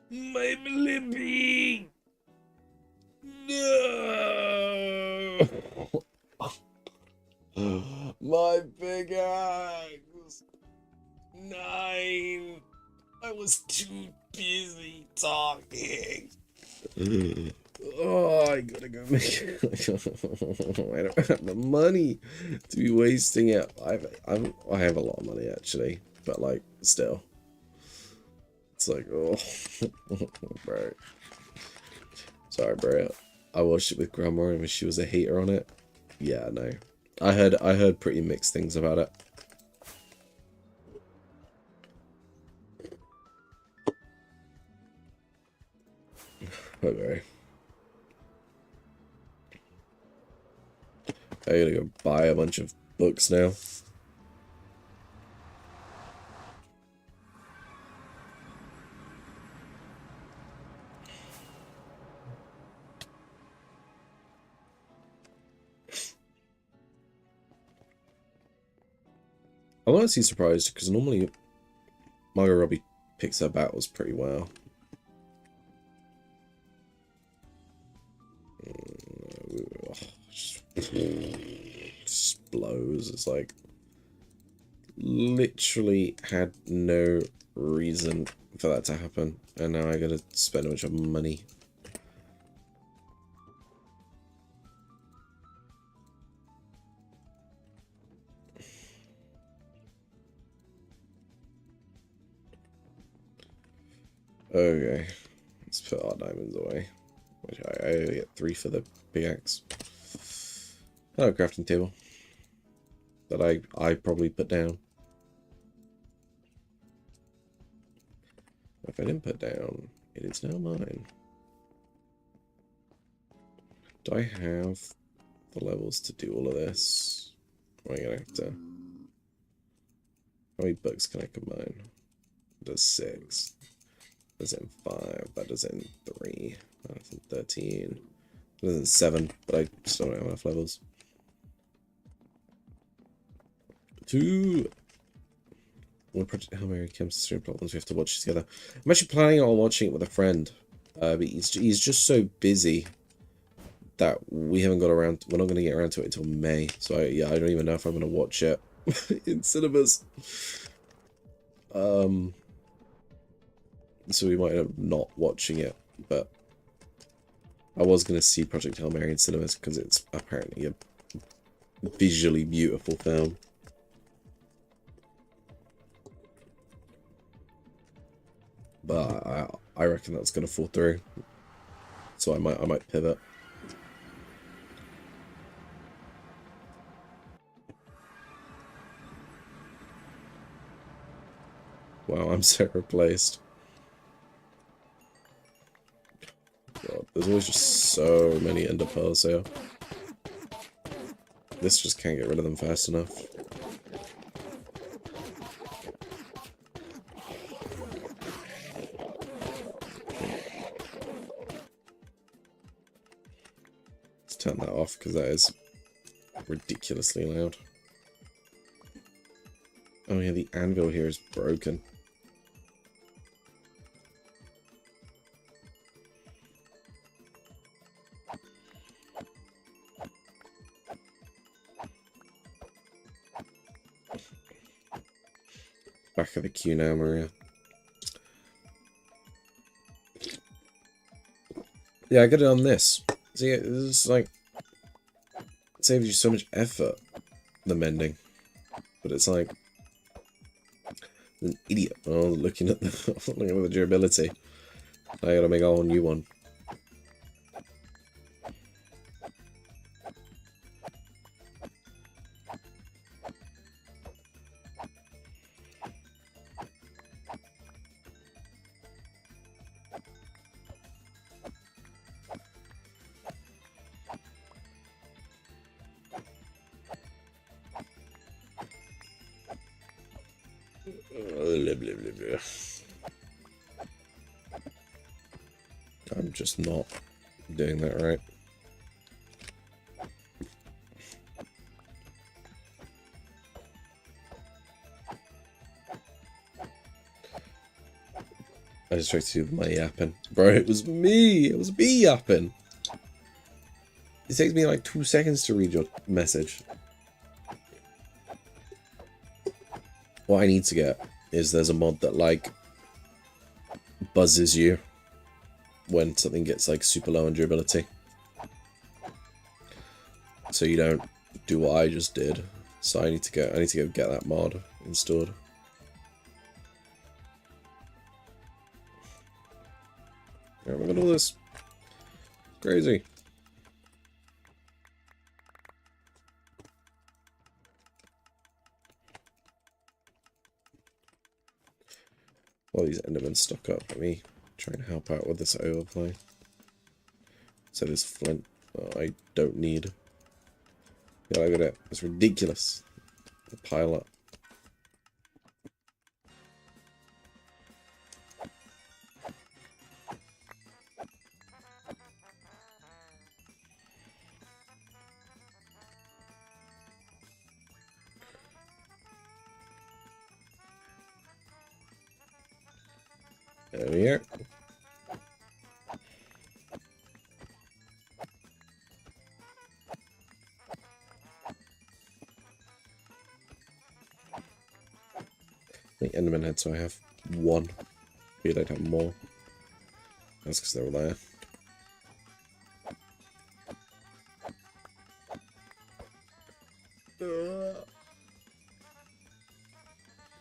My Blippi! No! My big axe! 9! I was too busy talking. Oh, I gotta go make it. I don't have the money to be wasting it. I have a lot of money actually, but like still, it's like, oh, bro. Sorry, bro. I watched it with Grandma and she was a hater on it. Yeah, no. I heard pretty mixed things about it. Okay. I gotta go buy a bunch of books now. I'm honestly surprised because normally Margot Robbie picks her battles pretty well. Just blows. It's like literally had no reason for that to happen, and now I gotta spend a bunch of money. Okay, let's put our diamonds away. Which I get 3 for the pickaxe. Oh, crafting table that I probably put down. If I didn't put down, it is now mine. Do I have the levels to do all of this? Am I gonna have to? How many books can I combine? That does 6. That does it in 5. That does it in 3. That does it in 13. That does it in 7. But I still don't have enough levels. 2. When Project Hail Mary comes to stream problems, we have to watch it together. I'm actually planning on watching it with a friend. But he's just so busy that we haven't got around. We're not going to get around to it until May. So yeah, I don't even know if I'm going to watch it in cinemas. So we might end up not watching it, but I was going to see Project Hail Mary in cinemas because it's apparently a visually beautiful film. But I reckon that's going to fall through. So I might pivot. Wow, I'm so replaced. God, there's always just so many ender pearls here. This just can't get rid of them fast enough. Let's turn that off because that is ridiculously loud. Oh yeah, the anvil here is broken. Back of the queue now, Maria. Yeah, I got it on this. See, it's like it saves you so much effort, the mending. But it's like an idiot. Oh, looking at the durability. I gotta make a whole new one. I'm just not doing that right. I just tried to do my yapping. Bro, it was me! It was me yapping! It takes me like 2 seconds to read your message. What I need to get is there's a mod that like buzzes you when something gets like super low on durability. So you don't do what I just did. So I need to go get that mod installed. Alright, look at all this. Crazy. All these endermen stock up. Let me try and help out with this overplay. So this flint I don't need. Yeah, look at it. It's ridiculous. The pile up. There we go. I think Enderman head, so I have one. Maybe I'd have more. That's because they were there.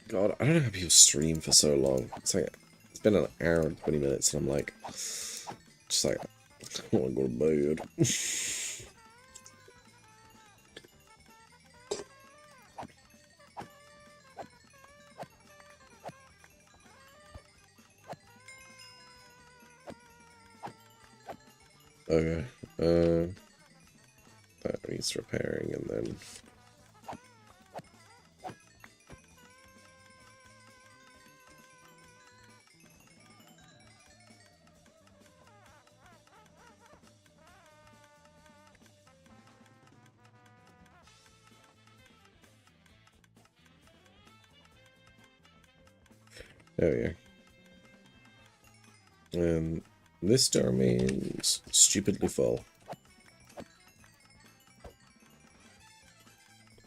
God, I don't know how people stream for so long. It's like, it's been an hour and 20 minutes and I'm like, just like, I want to go to bed. Okay, that needs repairing and then... There we go. And this door remains stupidly full.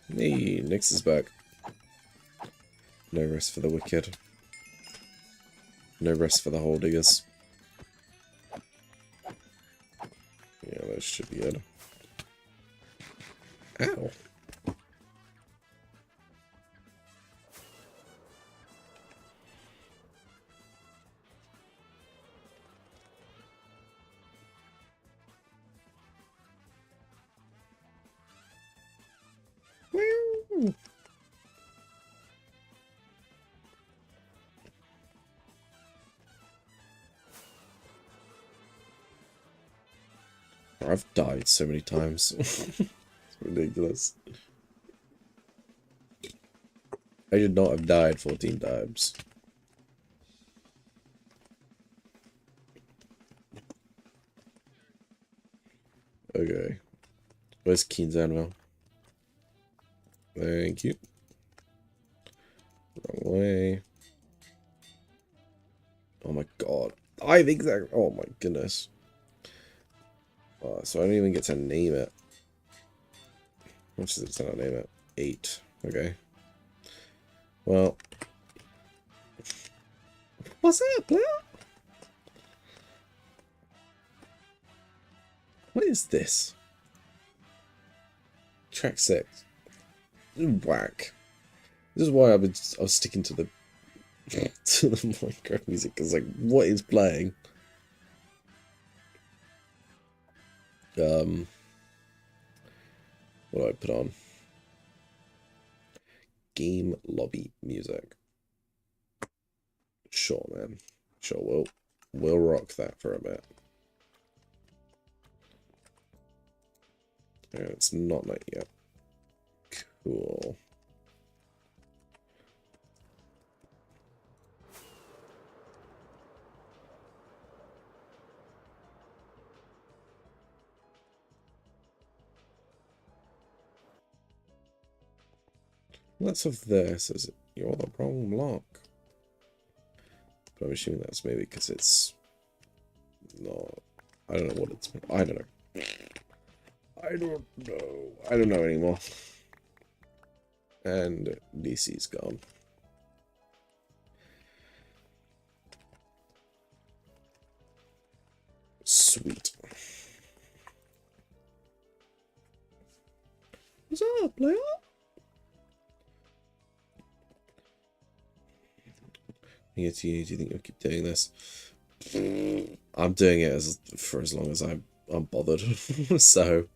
Hey, Nyx is back. No rest for the wicked. No rest for the hole diggers. Yeah, that should be good. Ow. I've died so many times. It's ridiculous. I should not have died 14 times. Okay. Where's Keen's animal? Thank you. Wrong way. Oh my god. I've exact. Oh my goodness. So I don't even get to name it. How much does it say to name it? 8. Okay. Well. What's up, player? What is this? Track 6. Whack. This is why I was sticking to the to the Minecraft music, because like, what is playing? What do I put on? Game lobby music. Sure, man. Sure, we'll rock that for a bit. Yeah, it's not night yet. Cool. Lots of this is you're the wrong block. But I'm assuming that's maybe because it's not. I don't know what it's. I don't know. I don't know. I don't know anymore. And DC's gone. Sweet. What's up, player? Yes, do you think you'll keep doing this? I'm doing it for as long as I'm bothered. So,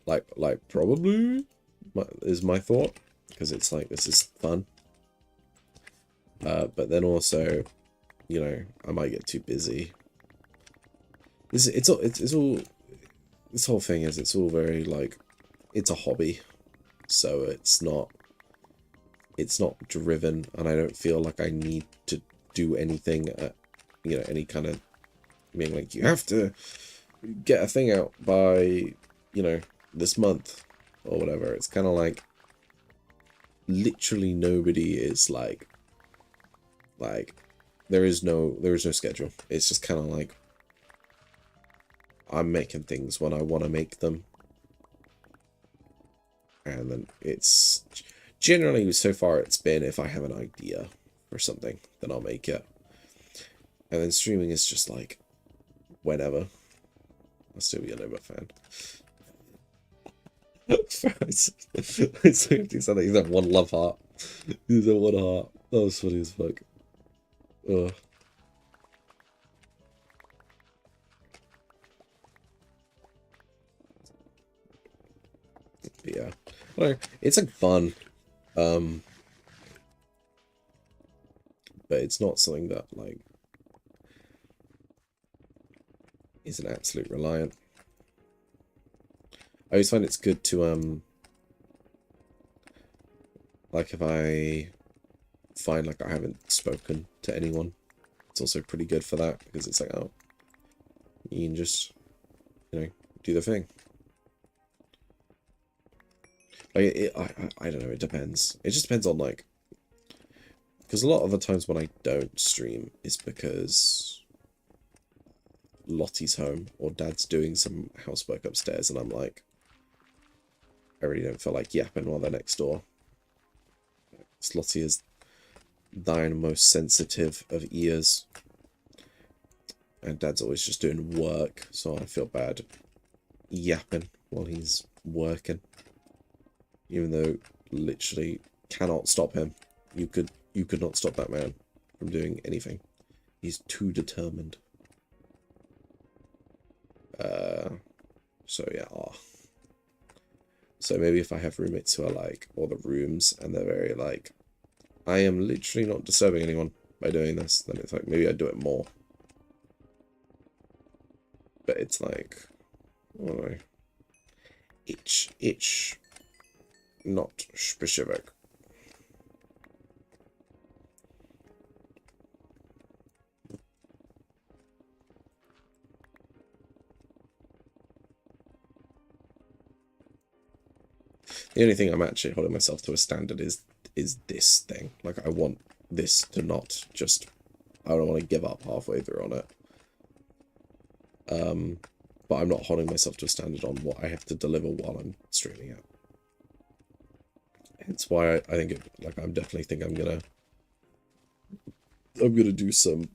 like probably is my thought, because it's like, this is fun. But then also, you know, I might get too busy. It's all this whole thing is, it's all very like, it's a hobby, so it's not driven, and I don't feel like I need to do anything at, you know, any kind of being like, you have to get a thing out by, you know, this month or whatever. It's kind of like, literally nobody is like there is no schedule. It's just kind of like I'm making things when I want to make them, and then it's generally, so far it's been, if I have an idea for something, then I'll make it, and then streaming is just like whenever. I'll still be a Nova fan. It's like he's that one love heart. He's that one heart. That was funny as fuck. Ugh. Yeah. Well, it's like fun. But it's not something that like is an absolute reliant. I always find it's good to like if I find like I haven't spoken to anyone, it's also pretty good for that, because it's like, oh, you can just, you know, do the thing. Like I don't know, it depends. It just depends on like, because a lot of the times when I don't stream is because Lottie's home or Dad's doing some housework upstairs, and I'm like, I really don't feel like yapping while they're next door. Lottie is thine most sensitive of ears, and Dad's always just doing work, so I feel bad yapping while he's working, even though literally cannot stop him. You could not stop that man from doing anything. He's too determined. So yeah. So maybe if I have roommates who are like, or the rooms, and they're very like, I am literally not disturbing anyone by doing this, then it's like, maybe I'd do it more. But it's like, I don't know. Itch, not specific. The only thing I'm actually holding myself to a standard is this thing. Like, I want this to not just, I don't want to give up halfway through on it. But I'm not holding myself to a standard on what I have to deliver while I'm streaming it. It's why I think it, like, I'm definitely think I'm gonna do some,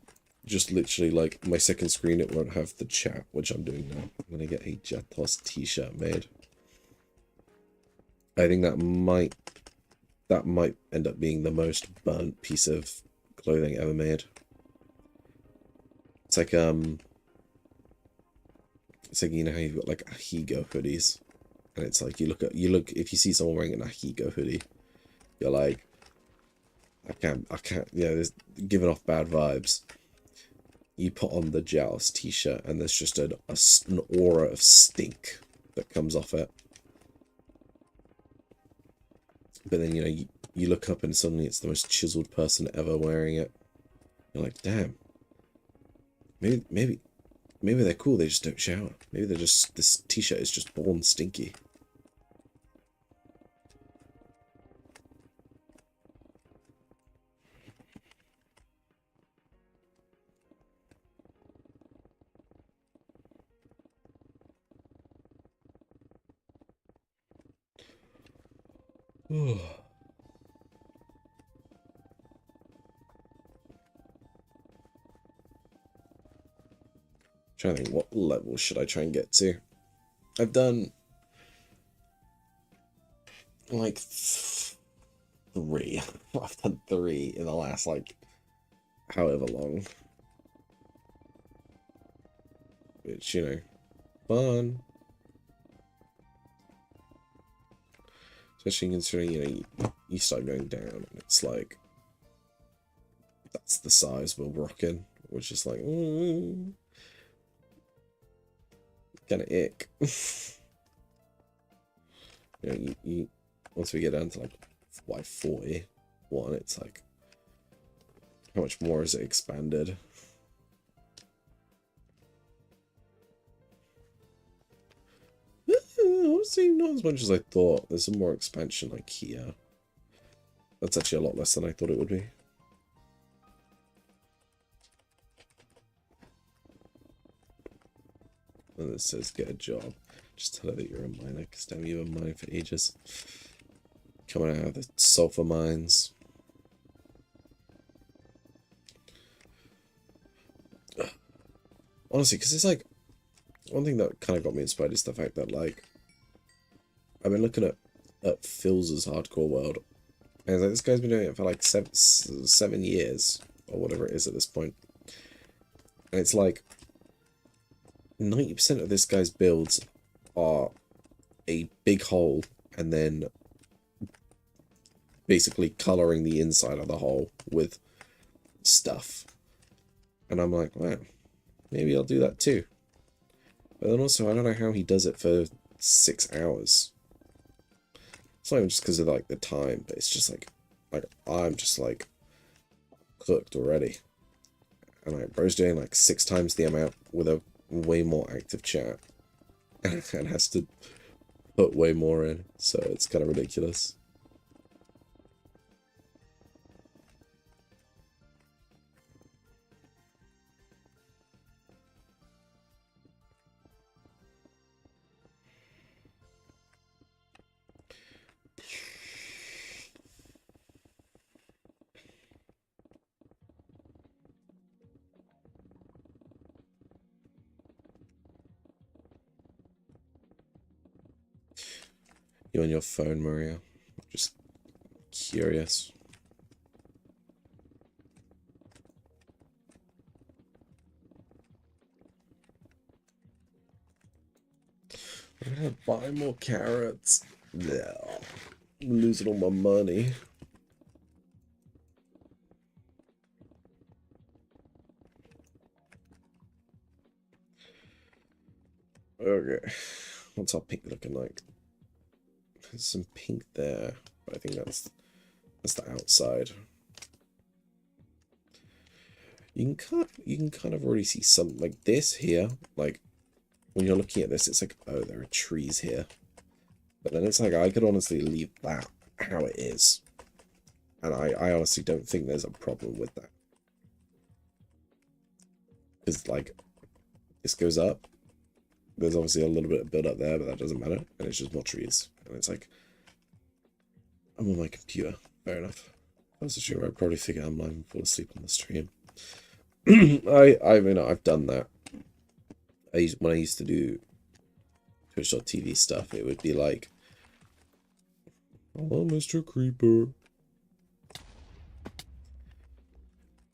just literally like my second screen, it won't have the chat, which I'm doing now. I'm gonna get a Jatos t-shirt made. I think that might end up being the most burnt piece of clothing ever made. It's like you know how you've got like Ahigo hoodies, and it's like you look if you see someone wearing an Ahigo hoodie, you're like, I can't, yeah, there's giving off bad vibes. You put on the Joust t-shirt and there's just an aura of stink that comes off it. But then, you know, you look up and suddenly it's the most chiseled person ever wearing it. You're like, damn. Maybe they're cool, they just don't shower. Maybe they're just, this t-shirt is just born stinky. Trying to think, what level should I try and get to? I've done like 3. I've done 3 in the last like however long. Which, you know, fun. Especially considering, you know, you start going down and it's like, that's the size we're rocking, which is like, kind of ick. You know, you once we get down to like Y41, it's like, how much more is it expanded? Honestly, not as much as I thought. There's some more expansion like here. That's actually a lot less than I thought it would be. And it says get a job. Just tell her that you're a miner, because damn, you've been mining for ages. Coming out of the sulfur mines. Honestly, because it's like, one thing that kind of got me inspired is the fact that, like, I've been looking at Phil's hardcore world, and it's like, this guy's been doing it for like 7 years, or whatever it is at this point. And it's like, 90% of this guy's builds are a big hole, and then basically colouring the inside of the hole with stuff. And I'm like, wow, maybe I'll do that too. But then also, I don't know how he does it for 6 hours. It's not even just because of like the time, but it's just like I'm just like cooked already. And like bro's doing like 6 times the amount with a way more active chat, and has to put way more in, so it's kind of ridiculous. You on your phone, Maria? Just curious. I'm gonna buy more carrots. Yeah, I'm losing all my money. Okay, what's our pink looking like? There's some pink there, but I think that's the outside. You can kind of already see some, like this here, like when you're looking at this, it's like, oh, there are trees here. But then it's like, I could honestly leave that how it is. And I honestly don't think there's a problem with that. Because, like, this goes up. There's obviously a little bit of build up there, but that doesn't matter. And it's just more trees. And it's like, I'm on my computer. Fair enough. I was sure I'd probably figure I'm not even fall asleep on the stream. I mean, I've done that. When I used to do Twitch.tv stuff, it would be like, oh, Mr. Creeper.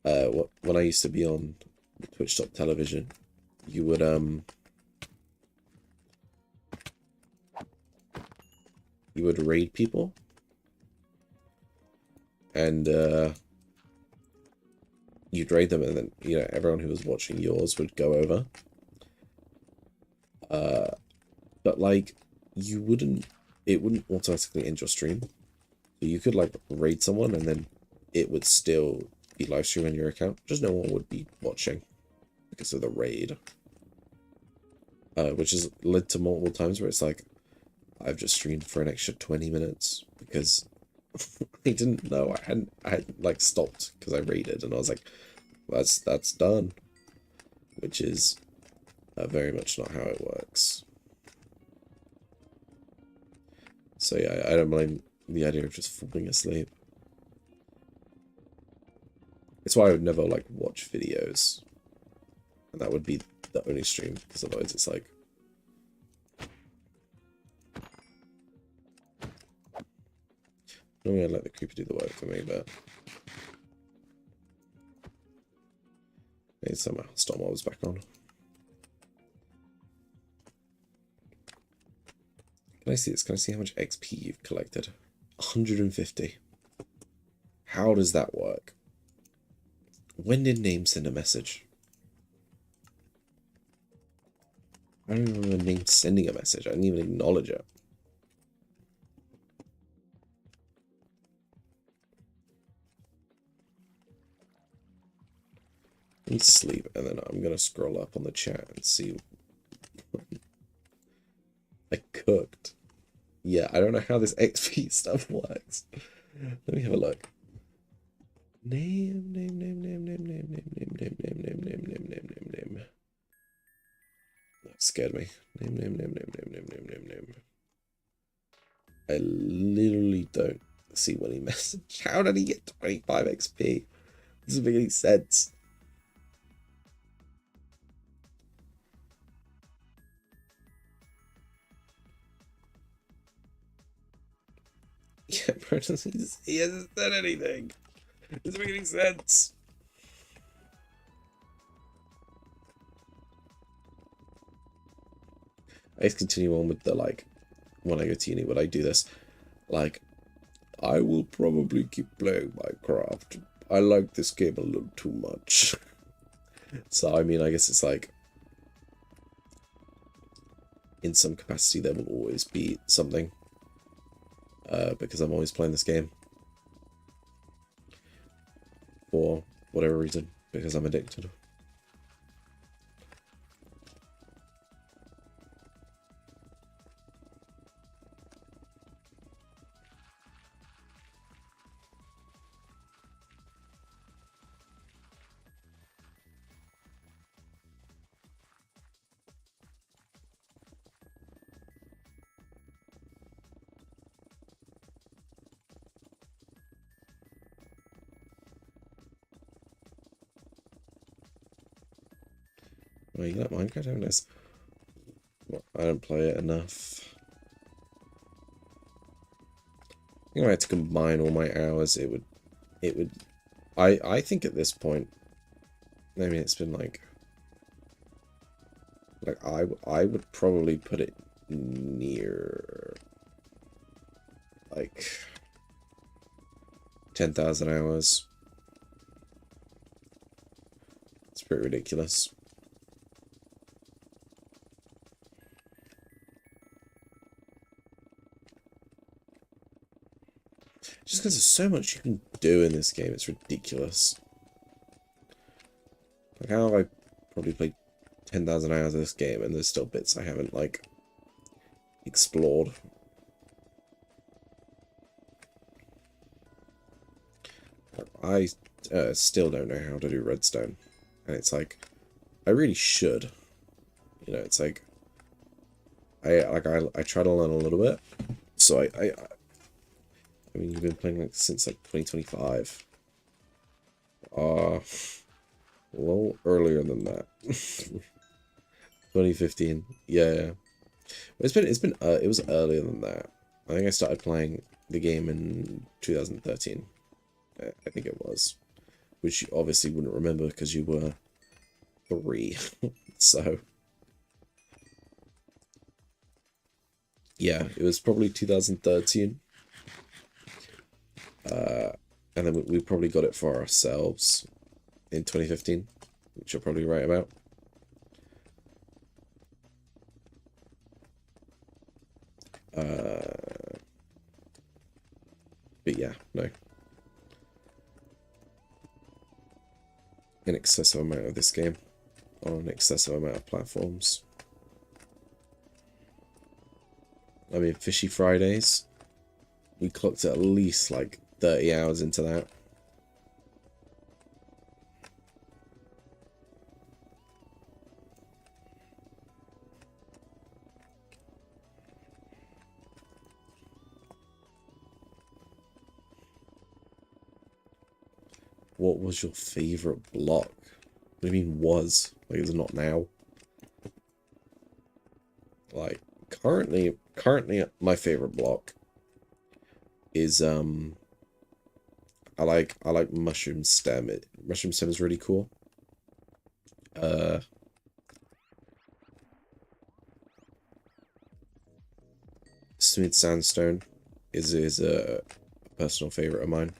When I used to be on Twitch.television, you would raid people, and you'd raid them, and then, you know, everyone who was watching yours would go over. But like, it wouldn't automatically end your stream. So you could like raid someone, and then it would still be live stream on your account. Just no one would be watching because of the raid. Which has led to multiple times where it's like, I've just streamed for an extra 20 minutes because I didn't know I had like stopped because I raided, and I was like, that's done, which is very much not how it works. So yeah, I don't mind the idea of just falling asleep. It's why I would never like watch videos, and that would be the only stream, because otherwise it's like, normally I'd let the creeper do the work for me, but I need some hostile mobs back on. Can I see this? Can I see how much XP you've collected? 150. How does that work? When did Name send a message? I don't even remember Name sending a message. I didn't even acknowledge it. Let me sleep, and then I'm gonna scroll up on the chat and see. I cooked. Yeah, I don't know how this XP stuff works. Let me have a look. Name. Let's scared me. Name. I literally don't see what he messaged. How did he get 25 XP? Doesn't make any sense. Yeah, bro, he hasn't said anything. Doesn't make any sense. I just continue on with the, like, when I go to uni, would I do this? Like, I will probably keep playing Minecraft. I like this game a little too much. So, I mean, I guess it's like, in some capacity, there will always be something. Because I'm always playing this game. For whatever reason. Because I'm addicted. Oh, you like Minecraft? Oh, nice. Well, I don't play it enough. I think if I had to combine all my hours, it would I think at this point, I mean, it's been like I would probably put it near like 10,000 hours. It's pretty ridiculous. Just because there's so much you can do in this game, it's ridiculous. Like, how have I probably played 10,000 hours of this game and there's still bits I haven't, like, explored. I still don't know how to do redstone. And it's like, I really should. You know, it's like, I try to learn a little bit. So I mean, you've been playing like since like 2025. A little earlier than that. 2015. Yeah. It was earlier than that. I think I started playing the game in 2013. I think it was. Which you obviously wouldn't remember because you were 3. So yeah, it was probably 2013. And then we probably got it for ourselves in 2015, which you're probably right about. But yeah, no. An excessive amount of this game on an excessive amount of platforms. I mean, Fishy Fridays, we clocked at least like 30 hours into that. What was your favorite block? What do you mean was? Like, it's not now. Like, currently my favorite block is I like mushroom stem. Mushroom stem is really cool. Smooth sandstone is a personal favorite of mine.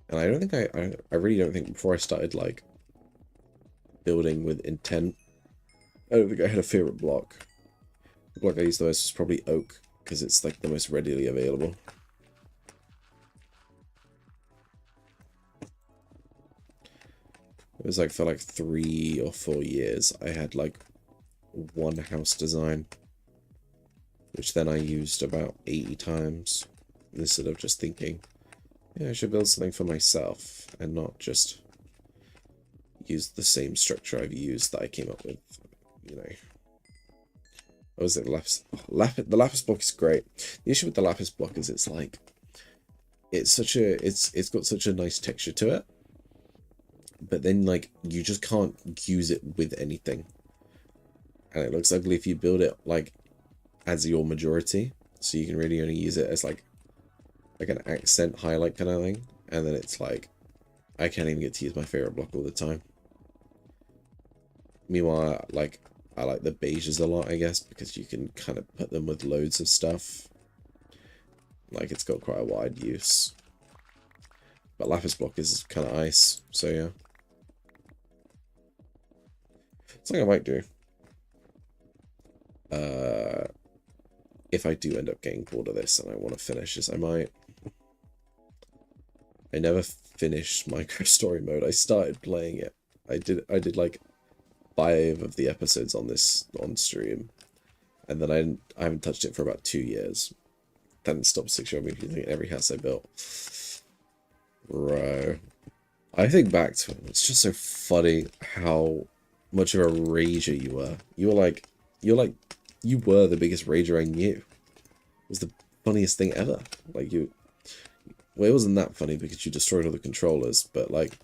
And I don't think I really don't think before I started like building with intent, I don't think I had a favorite block. The block I used the most was probably oak because it's like the most readily available. It was like for like 3 or 4 years I had like one house design, which then I used about 80 times instead of just thinking, yeah, I should build something for myself and not just use the same structure I've used that I came up with, you know. What was it? The lapis block is great. The issue with the lapis block is it's like, it's got such a nice texture to it, but then like you just can't use it with anything, and it looks ugly if you build it like as your majority, so you can really only use it as like an accent highlight kind of thing, and then it's like I can't even get to use my favorite block all the time. Meanwhile, like I like the beiges a lot, I guess, because you can kind of put them with loads of stuff. Like, it's got quite a wide use. But lapis block is kind of ice, so yeah. Something I might do. If I do end up getting bored of this and I want to finish this, I might. I never finished Micro Story Mode. I started playing it. I did like 5 of the episodes on stream, and then I haven't touched it for about 2 years. Then stopped 6-year-old me using every house I built. Bro, I think back to it. It's just so funny how much of a rager you were. You were the biggest rager I knew. It was the funniest thing ever. Like well, it wasn't that funny because you destroyed all the controllers, but like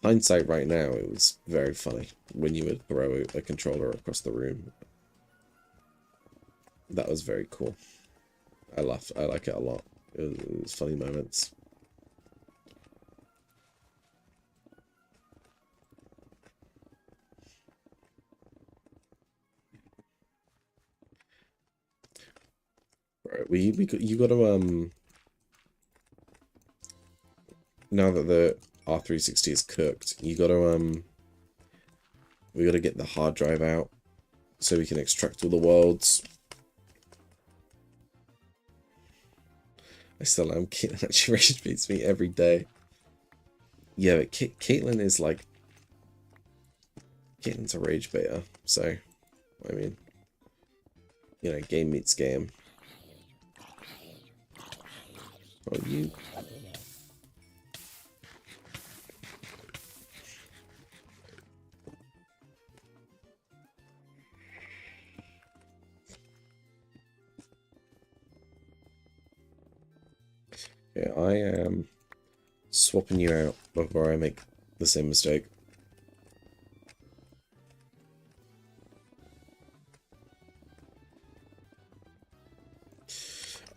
hindsight right now, it was very funny when you would throw a controller across the room. That was very cool. I like it a lot. It was funny moments. Right, you got to now that the R360 is cooked, you got to we got to get the hard drive out so we can extract all the worlds. I still am. Caitlin actually rage beats me every day. Yeah, but Caitlin is like... Caitlin's a rage baiter, so... I mean... You know, game meets game. Oh, you... Yeah, I am swapping you out before I make the same mistake.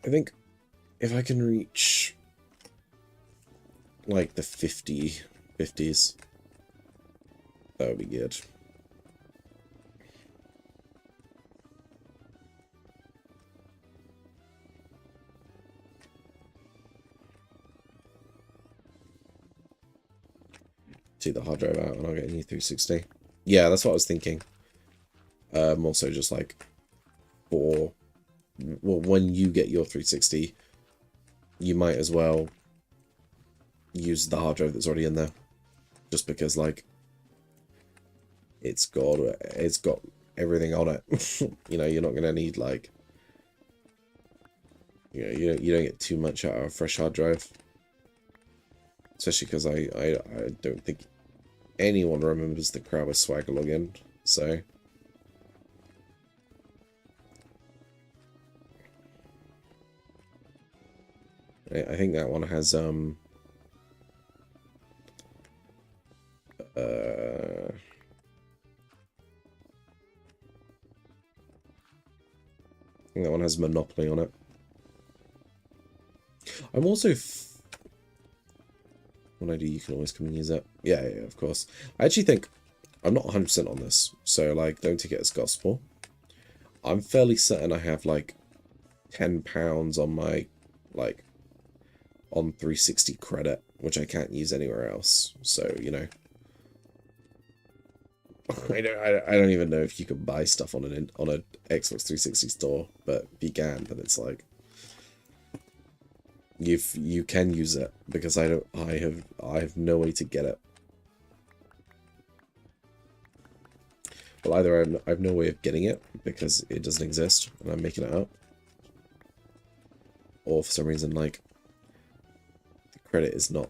I think if I can reach like the 50s, that would be good. Take the hard drive out and I'll get a new 360. Yeah, that's what I was thinking. Also just like for... Well, when you get your 360, you might as well use the hard drive that's already in there. Just because, like, it's got everything on it. You know, you're not gonna need, like... You know, you don't get too much out of a fresh hard drive. Especially because I don't think anyone remembers the Crowber Swagger login, so... I think that one has, I think that one has Monopoly on it. I'm also... When I do, you can always come and use it. Yeah, of course. I actually think... I'm not 100% on this, so, like, don't take it as gospel. I'm fairly certain I have, like, £10 on my, like... on 360 credit, which I can't use anywhere else. So, you know, I don't even know if you can buy stuff on a Xbox 360 store, but if you can, then it's like you can use it because I have no way to get it. Well, either I have no way of getting it because it doesn't exist and I'm making it up, or for some reason, like, credit is not,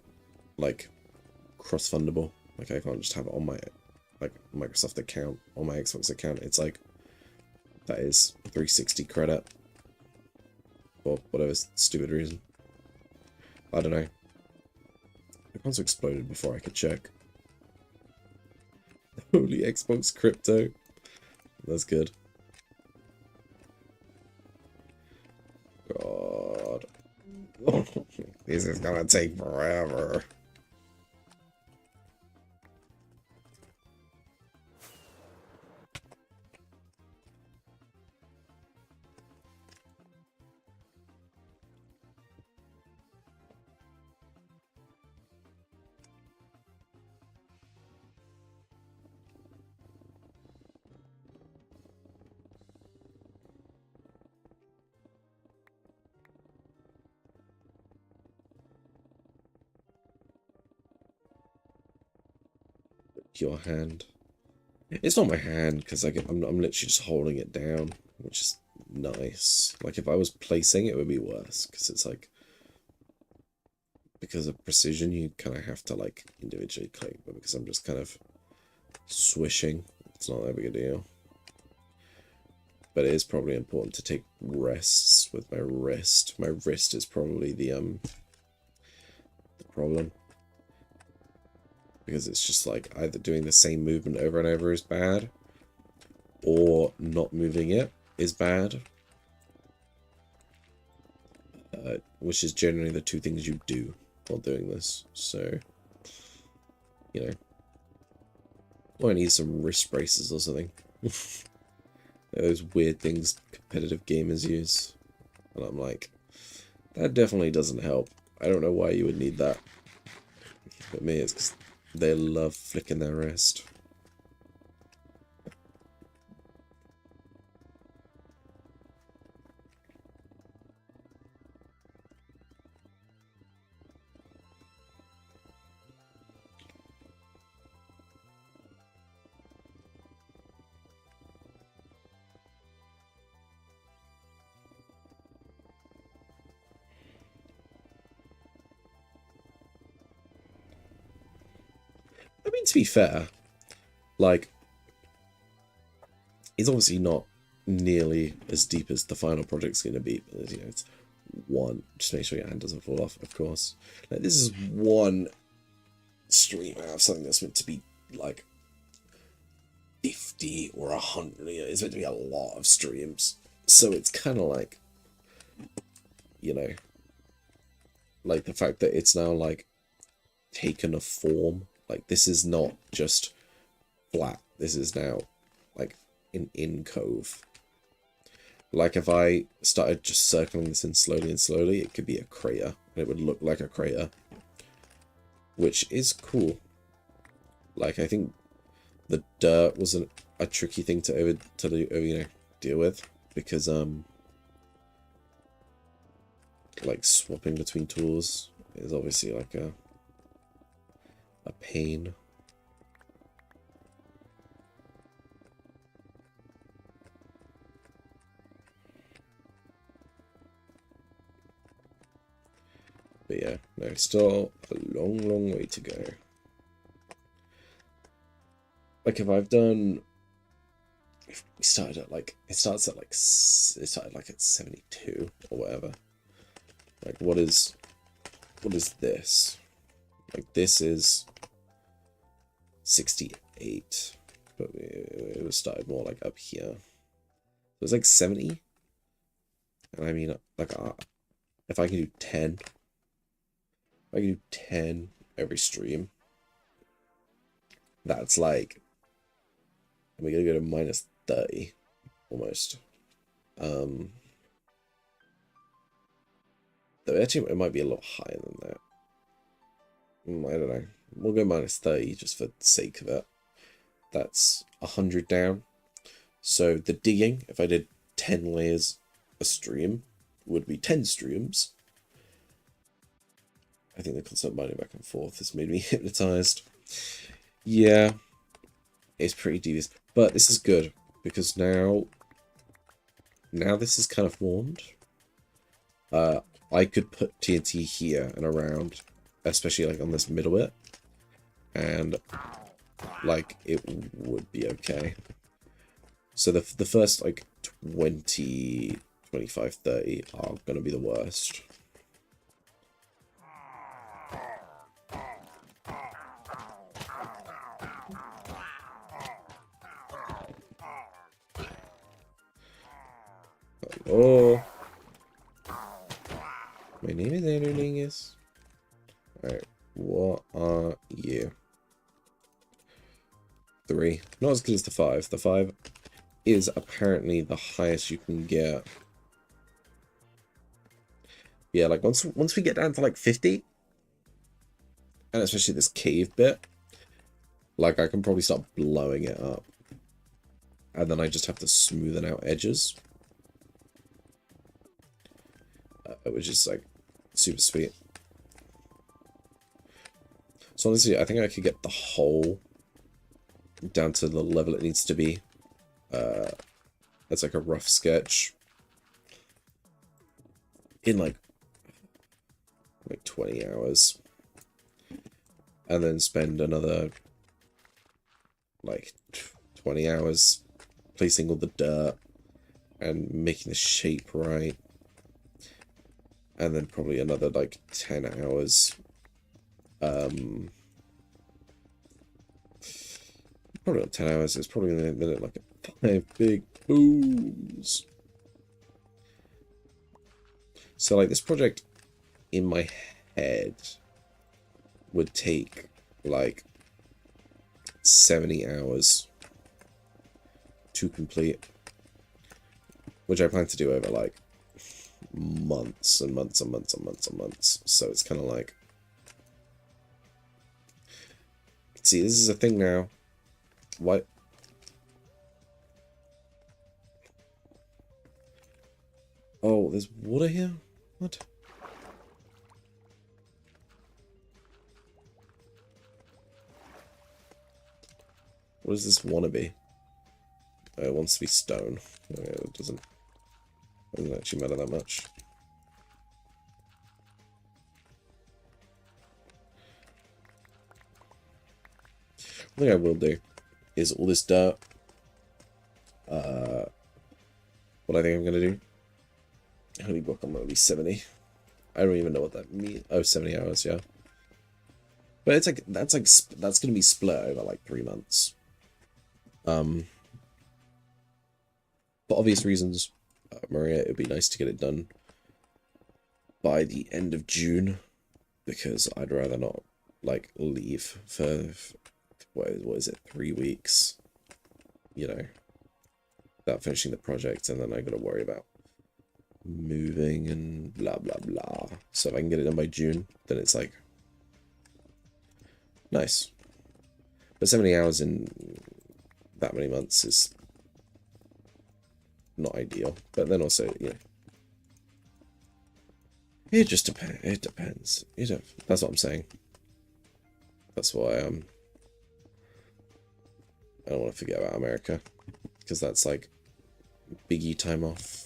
like, cross-fundable. Like, I can't just have it on my, like, Microsoft account, on my Xbox account. It's like, that is 360 credit. For whatever stupid reason. I don't know. The console exploded before I could check. Holy Xbox crypto. That's good. God. This is gonna take forever. Your hand. It's not my hand because I'm literally just holding it down, which is nice. Like if I was placing it would be worse because it's like because of precision you kind of have to like individually click, but because I'm just kind of swishing, it's not that big a deal. But it is probably important to take rests with my wrist. My wrist is probably the problem. Because it's just like either doing the same movement over and over is bad, or not moving it is bad. Which is generally the two things you do while doing this. So, you know. Oh, I need some wrist braces or something. Those weird things competitive gamers use. And I'm like, that definitely doesn't help. I don't know why you would need that. But me, it's because they love flicking their wrist. I mean, to be fair, like, it's obviously not nearly as deep as the final project's going to be, but you know, it's one. Just make sure your hand doesn't fall off, of course. Like, this is one stream out of something that's meant to be like 50 or 100. You know, it's meant to be a lot of streams, so it's kind of like, you know, like the fact that it's now like taken a form. Like, this is not just flat. This is now, like, an incove. Like, if I started just circling this in slowly and slowly, it could be a crater. And it would look like a crater. Which is cool. Like, I think the dirt was a tricky thing to you know, deal with. Because, like, swapping between tools is obviously, like, a pain. But yeah, no, still a long, long way to go. Like if I've done, if we started at like, it started like at 72 or whatever. Like what is this? Like this is 68, but it was started more like up here. It was like 70. And I mean, like, if I can do 10, I can do 10 every stream. That's like, we're gonna go to minus 30, almost. Though actually, it might be a lot higher than that. I don't know. We'll go minus 30 just for the sake of it. That's 100 down. So the digging, if I did 10 layers a stream, would be 10 streams. I think the constant mining back and forth has made me hypnotized. Yeah, it's pretty devious. But this is good, because now this is kind of warmed. I could put TNT here and around, especially like on this middle bit. and like it would be okay. So the first like 20, 25, 30 are gonna be the worst. Oh, my name is Andrew Dingus. Alright, what are you? 3. Not as good as the 5. The 5 is apparently the highest you can get. Yeah, like once we get down to like 50, and especially this cave bit, like I can probably start blowing it up. And then I just have to smoothen out edges. Which is like super sweet. So honestly, I think I could get the whole down to the level it needs to be. That's like a rough sketch. In like 20 hours. And then spend another like 20 hours placing all the dirt and making the shape right. And then probably another like 10 hours. Probably not 10 hours. It's probably like 5 big booms. So like this project in my head would take like 70 hours to complete, which I plan to do over like months and months and months and months and months. So it's kind of like, see, this is a thing now. What? Oh, there's water here? What? What does this want to be? It wants to be stone. It doesn't actually matter that much. One thing I will do is all this dirt. What I think I'm going to do. How many book? I'm going to be 70. I don't even know what that means. Oh, 70 hours, yeah. But it's like, that's going to be split over like 3 months. For obvious reasons, Maria, it would be nice to get it done by the end of June, because I'd rather not like leave for what is it, 3 weeks, you know, without finishing the project, and then I gotta worry about moving and blah blah blah. So if I can get it done by June, then it's like nice. But 70 hours in that many months is not ideal. But then also, you know, it just depends. It depends. You know, that's what I'm saying. That's why I don't want to forget about America, because that's like biggie time off.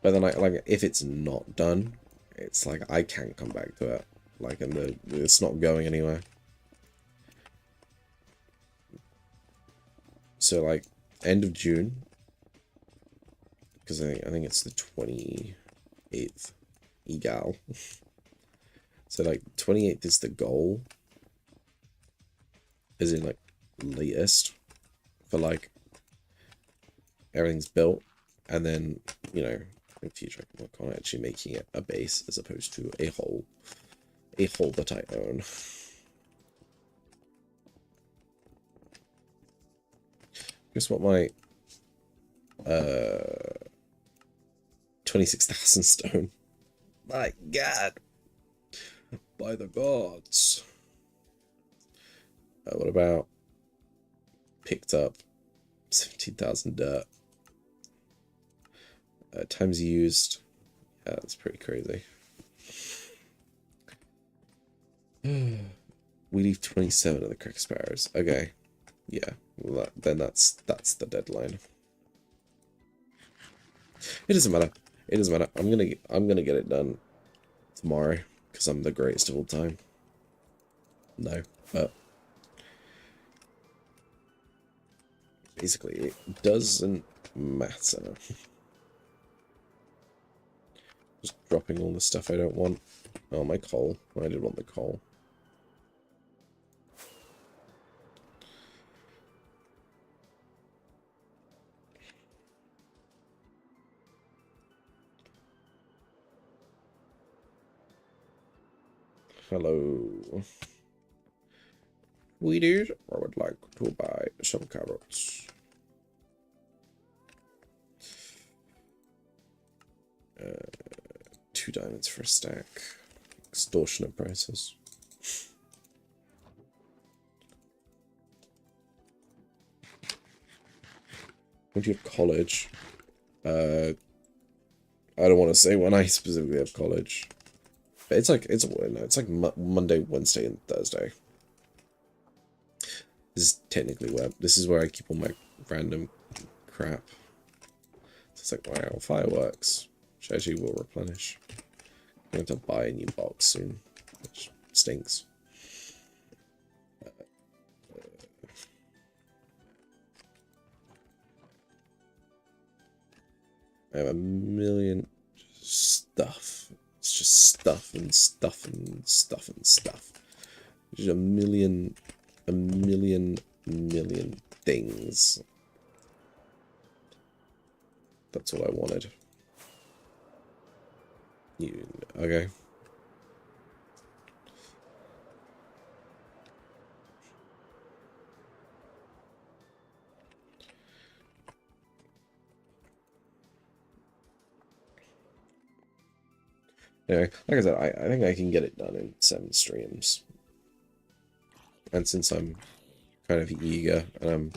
But then like if it's not done, it's like I can't come back to it. Like, and it's not going anywhere. So like end of June, because I think it's the 28th egal. So like 28th is the goal, as in like latest, for like everything's built, and then, you know, in future I can work on actually making it a base as opposed to a hole that I own. Guess what my 26,000 stone. My God, by the gods. What about picked up 17,000 dirt? Times used. Yeah, that's pretty crazy. We leave 27 of the crick sparrows. Okay, yeah. Well, then that's the deadline. It doesn't matter. It doesn't matter. I'm gonna get it done tomorrow because I'm the greatest of all time. No, but basically it doesn't matter. Just dropping all the stuff I don't want. Oh, my coal. I did want the coal. Hello. Weeders, I would like to buy some carrots. 2 diamonds for a stack. Extortionate prices. When do you have college? I don't want to say when I specifically have college. But it's like Monday, Wednesday, and Thursday. This is technically where I keep all my random crap. So it's like, wow, fireworks, which actually will replenish. I'm going to buy a new box soon, which stinks. I have a million stuff. It's just stuff and stuff and stuff and stuff. Just a million things. That's all I wanted. Okay. Anyway, like I said, I think I can get it done in 7 streams. And since I'm kind of eager and I'm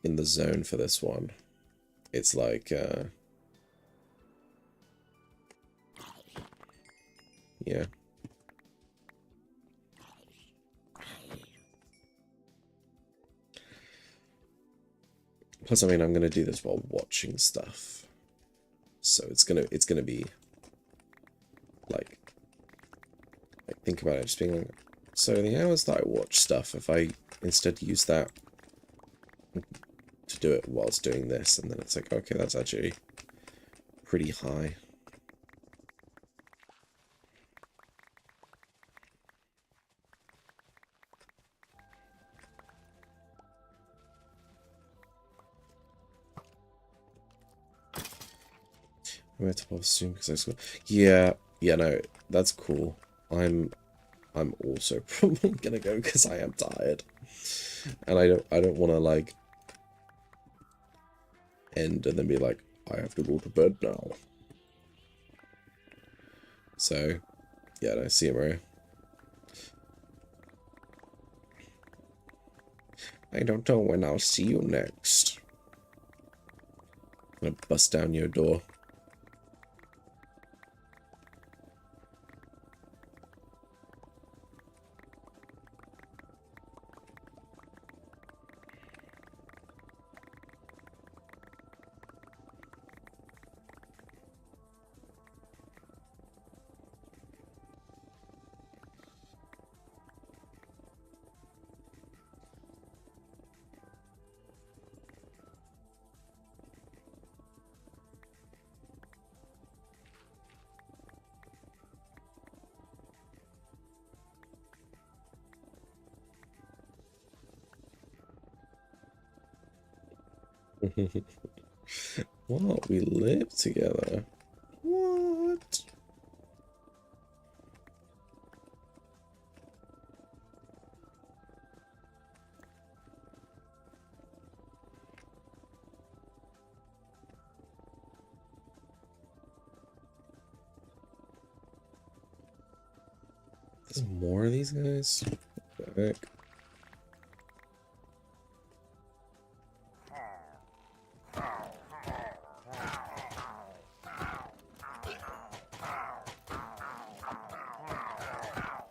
in the zone for this one, it's like, yeah. Plus, I mean, I'm gonna do this while watching stuff, so it's gonna be like think about it, just being like, so the hours that I watch stuff, if I instead use that to do it whilst doing this, and then it's like, okay, that's actually pretty high. I'm to pause soon because I school. Yeah, no, that's cool. I'm also probably gonna go because I am tired, and I don't want to like end and then be like, I have to go to bed now. So, yeah, no, see you, Mario. I don't know when I'll see you next. I'm gonna bust down your door. What? We live together? What? There's more of these guys? What the heck?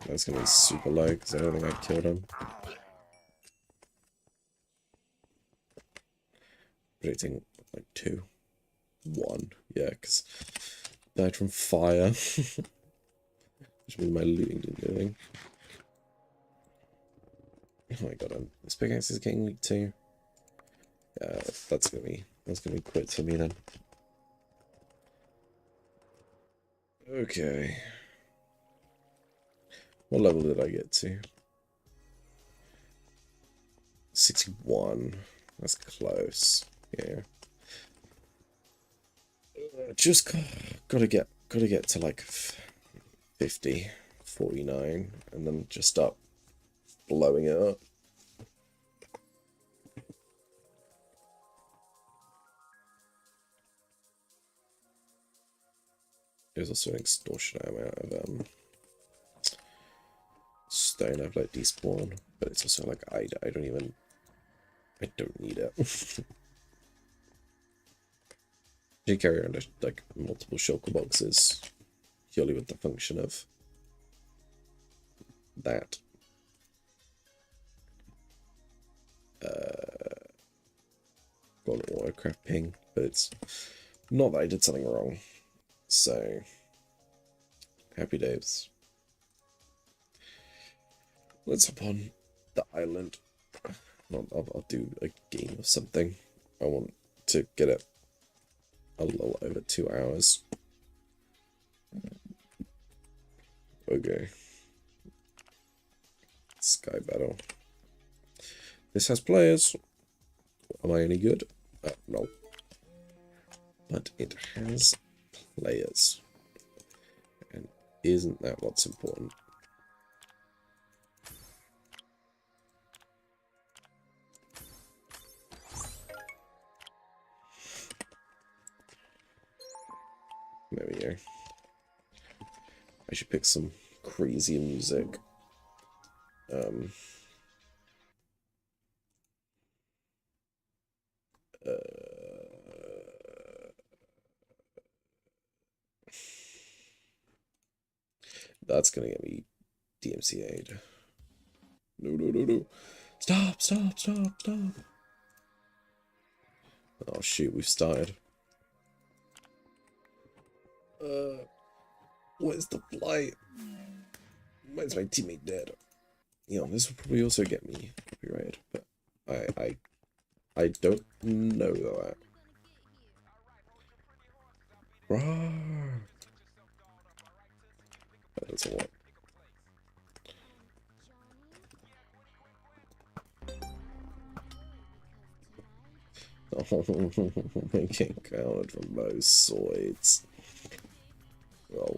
That's gonna be super low because I don't think I killed him. Predicting like 2. 1. Yeah, because died from fire. Which means my looting didn't do anything. Oh my god, this pickaxe is getting weak too. Yeah, that's gonna be quit for me then. Okay. What level did I get to? 61. That's close. Yeah. Just gotta get to like 50, 49, and then just start blowing it up. There's also an extortionate amount of stone I've let despawn, but it's also like I don't need it. You carry around like multiple shulker boxes purely with the function of that. Got an autocraft ping, but it's not that I did something wrong. So happy days. Let's hop on the island. I'll do a game of something. I want to get it a little over 2 hours. Okay. Sky battle. This has players. Am I any good? No. But it has players. And isn't that what's important? There we go. I should pick some crazy music. That's gonna get me DMCA'd. No. Stop. Oh shoot, we've started. Where's the flight? Where's my teammate dead? You know, this will probably also get me copyrighted, but I don't know that. Rawr. That doesn't work. Oh, we get counted from both sides. Oh.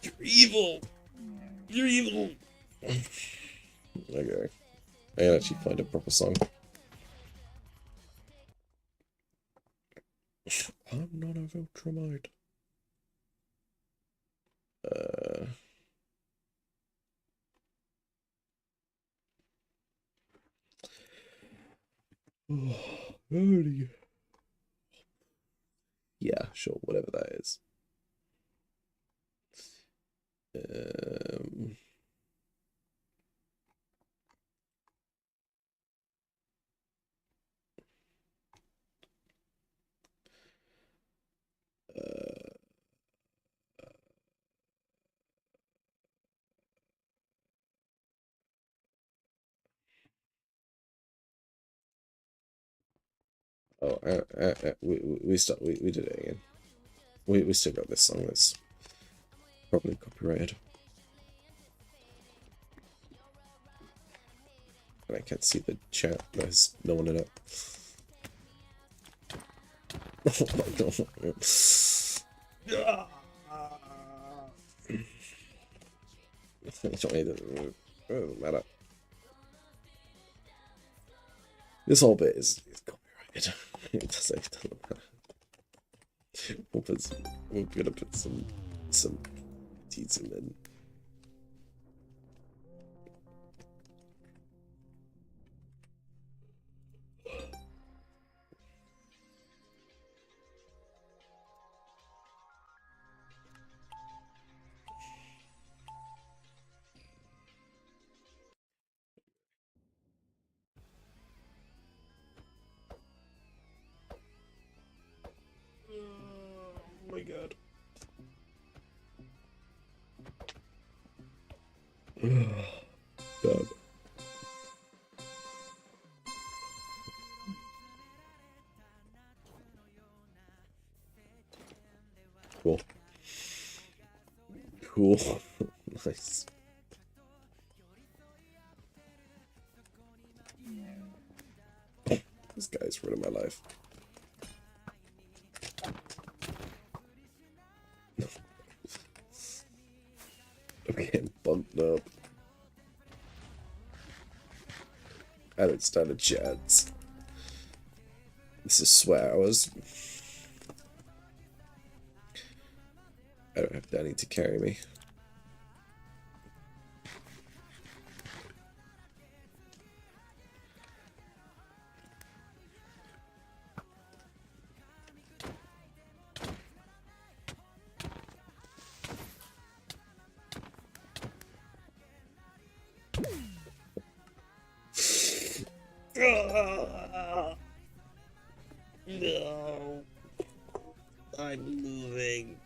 You're evil! You're evil! Okay. I can actually find a proper song. I'm not a Viltrumite. Oh, yeah, sure, whatever that is. We did it again. We still got this song that's probably copyrighted. And I can't see the chat. There's no one in it. Oh my god. It doesn't matter. This whole bit is copyrighted. It doesn't matter. We're gonna put some deeds in. God. Cool. Cool. Nice. This guy's rid of my life. I'm getting bumped up. I don't stand a chance. This is sweat hours. I don't have Danny to carry me. No, I'm moving.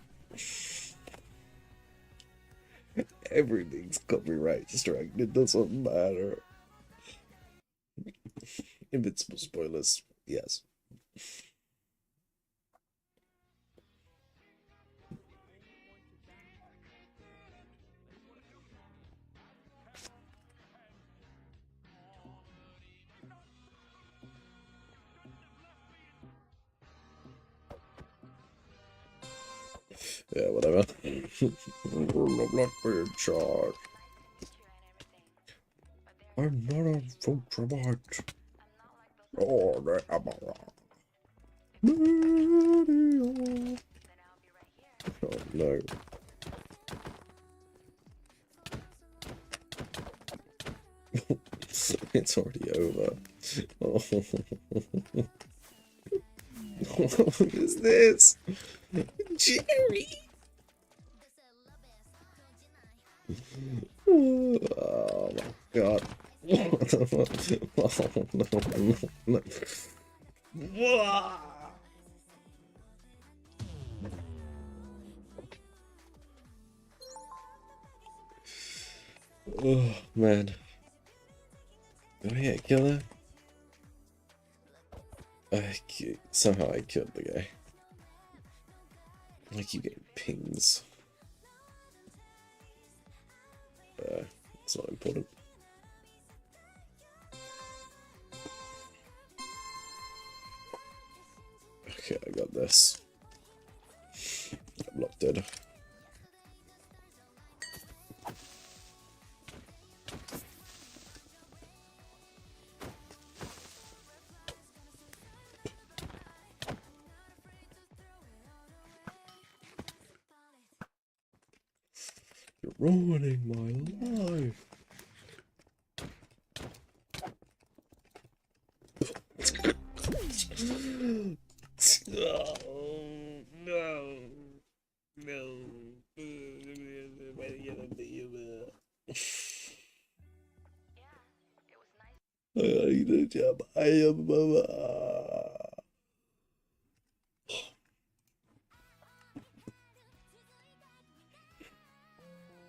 Everything's copyright strike. It doesn't matter. Invincible spoilers, yes. Yeah, whatever. Will not be in charge. I'm not a Vultramite. Oh, the Amara. Oh no. It's already over. Oh. What is this? Jerry! Oh my god. Oh, no. Oh man. Did I get a killer? Somehow I killed the guy. I keep getting pings. It's not important. Okay, I got this. I'm not dead. You're ruining my life. Oh, no. No. I need a job. I am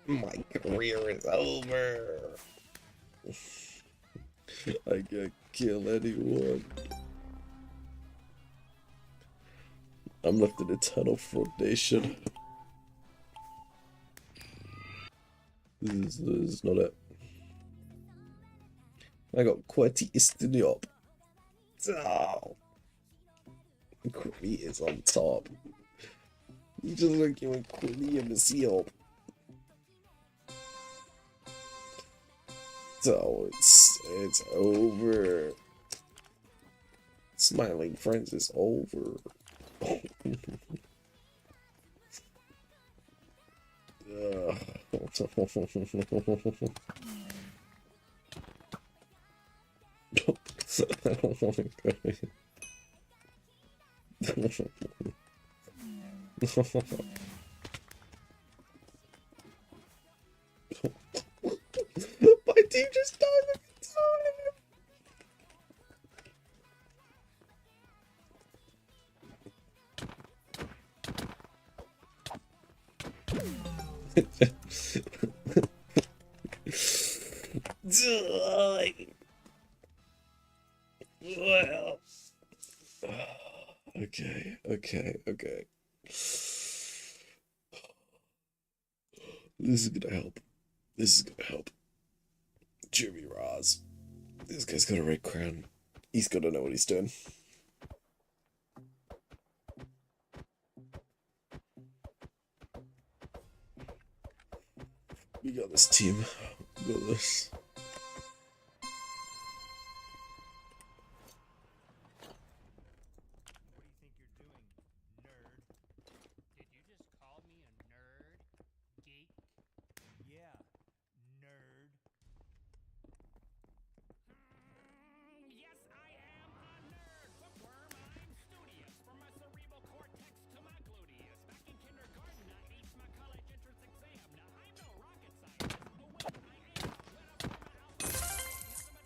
my career is over. I can't kill anyone. I'm left in eternal frustration. This is not it. I got quality istiniop. Oh. Quality is on top. You just like you and quality in the seal. So it's over. Smiling friends is over. I don't want to go in. My team just died every time. Well. Okay, okay, okay. This is gonna help. This is gonna help. Jimmy Roz. This guy's got a red crown. He's gotta know what he's doing. We got this team. We got this.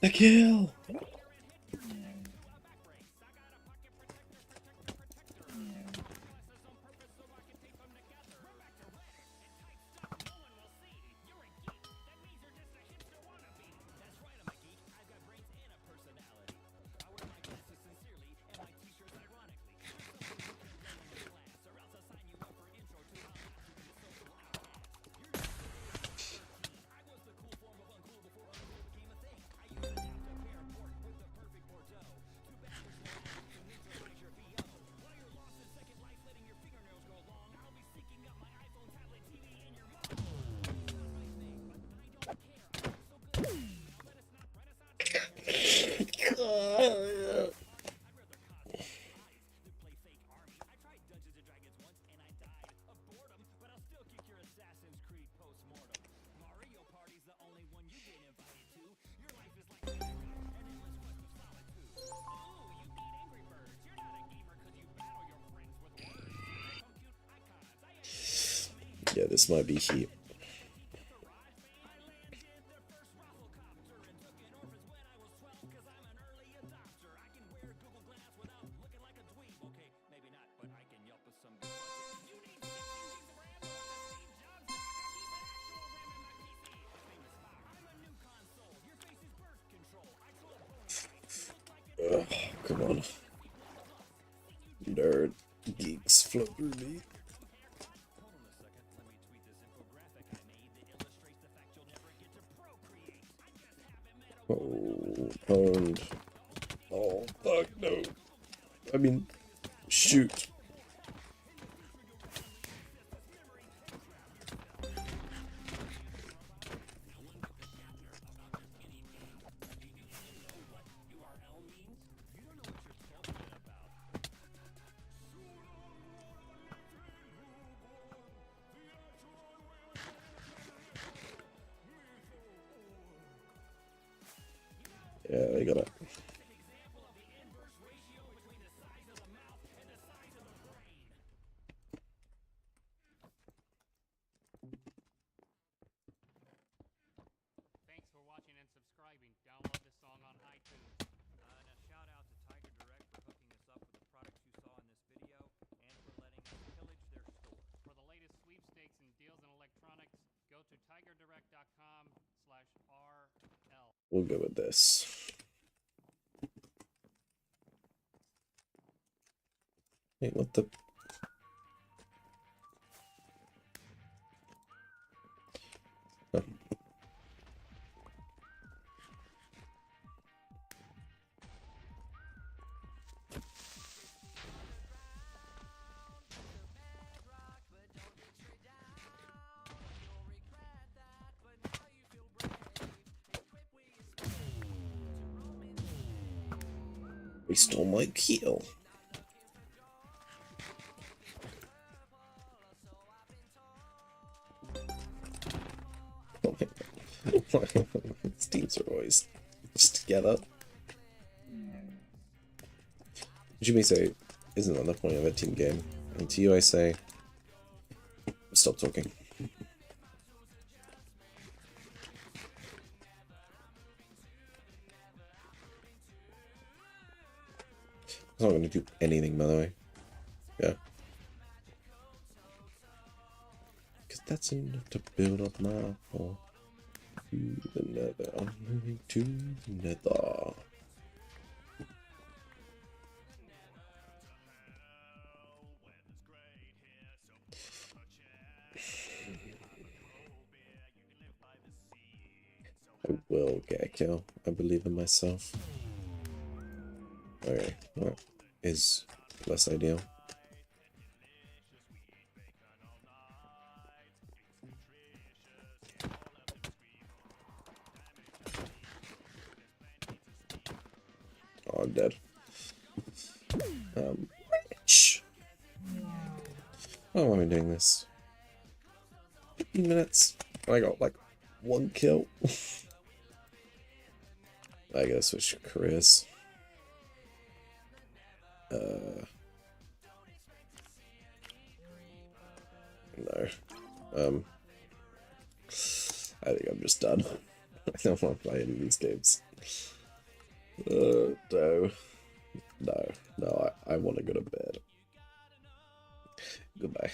The kill! Yeah, this might be heat. Ugh, come on. Nerd geeks float through me. Oh, pwned. Oh, fuck no. I mean, shoot. Yeah, they got it. Thanks for watching and subscribing. Download this song on iTunes. And a shout out to Tiger Direct for hooking us up with the products you saw in this video and for letting us pillage their store. For the latest sweepstakes and deals in electronics, go to tigerdirect.com/RL. We'll go with this. Wait, what the? Oh. He stole my kill. These teams are always just together. Which you may say isn't that the point of a team game? And to you I say, stop talking. It's not going to do anything, by the way. Yeah. Because that's enough to build up my apple. to the nether. I'm moving to the nether. I will get a kill. I believe in myself. Okay, that is less ideal. Oh, I'm dead. Shh. Oh, why am I doing this? 15 minutes. I got like 1 kill. I gotta switch careers. No. I think I'm just done. I don't want to play any of these games. No. No. No, I want to go to bed. Goodbye.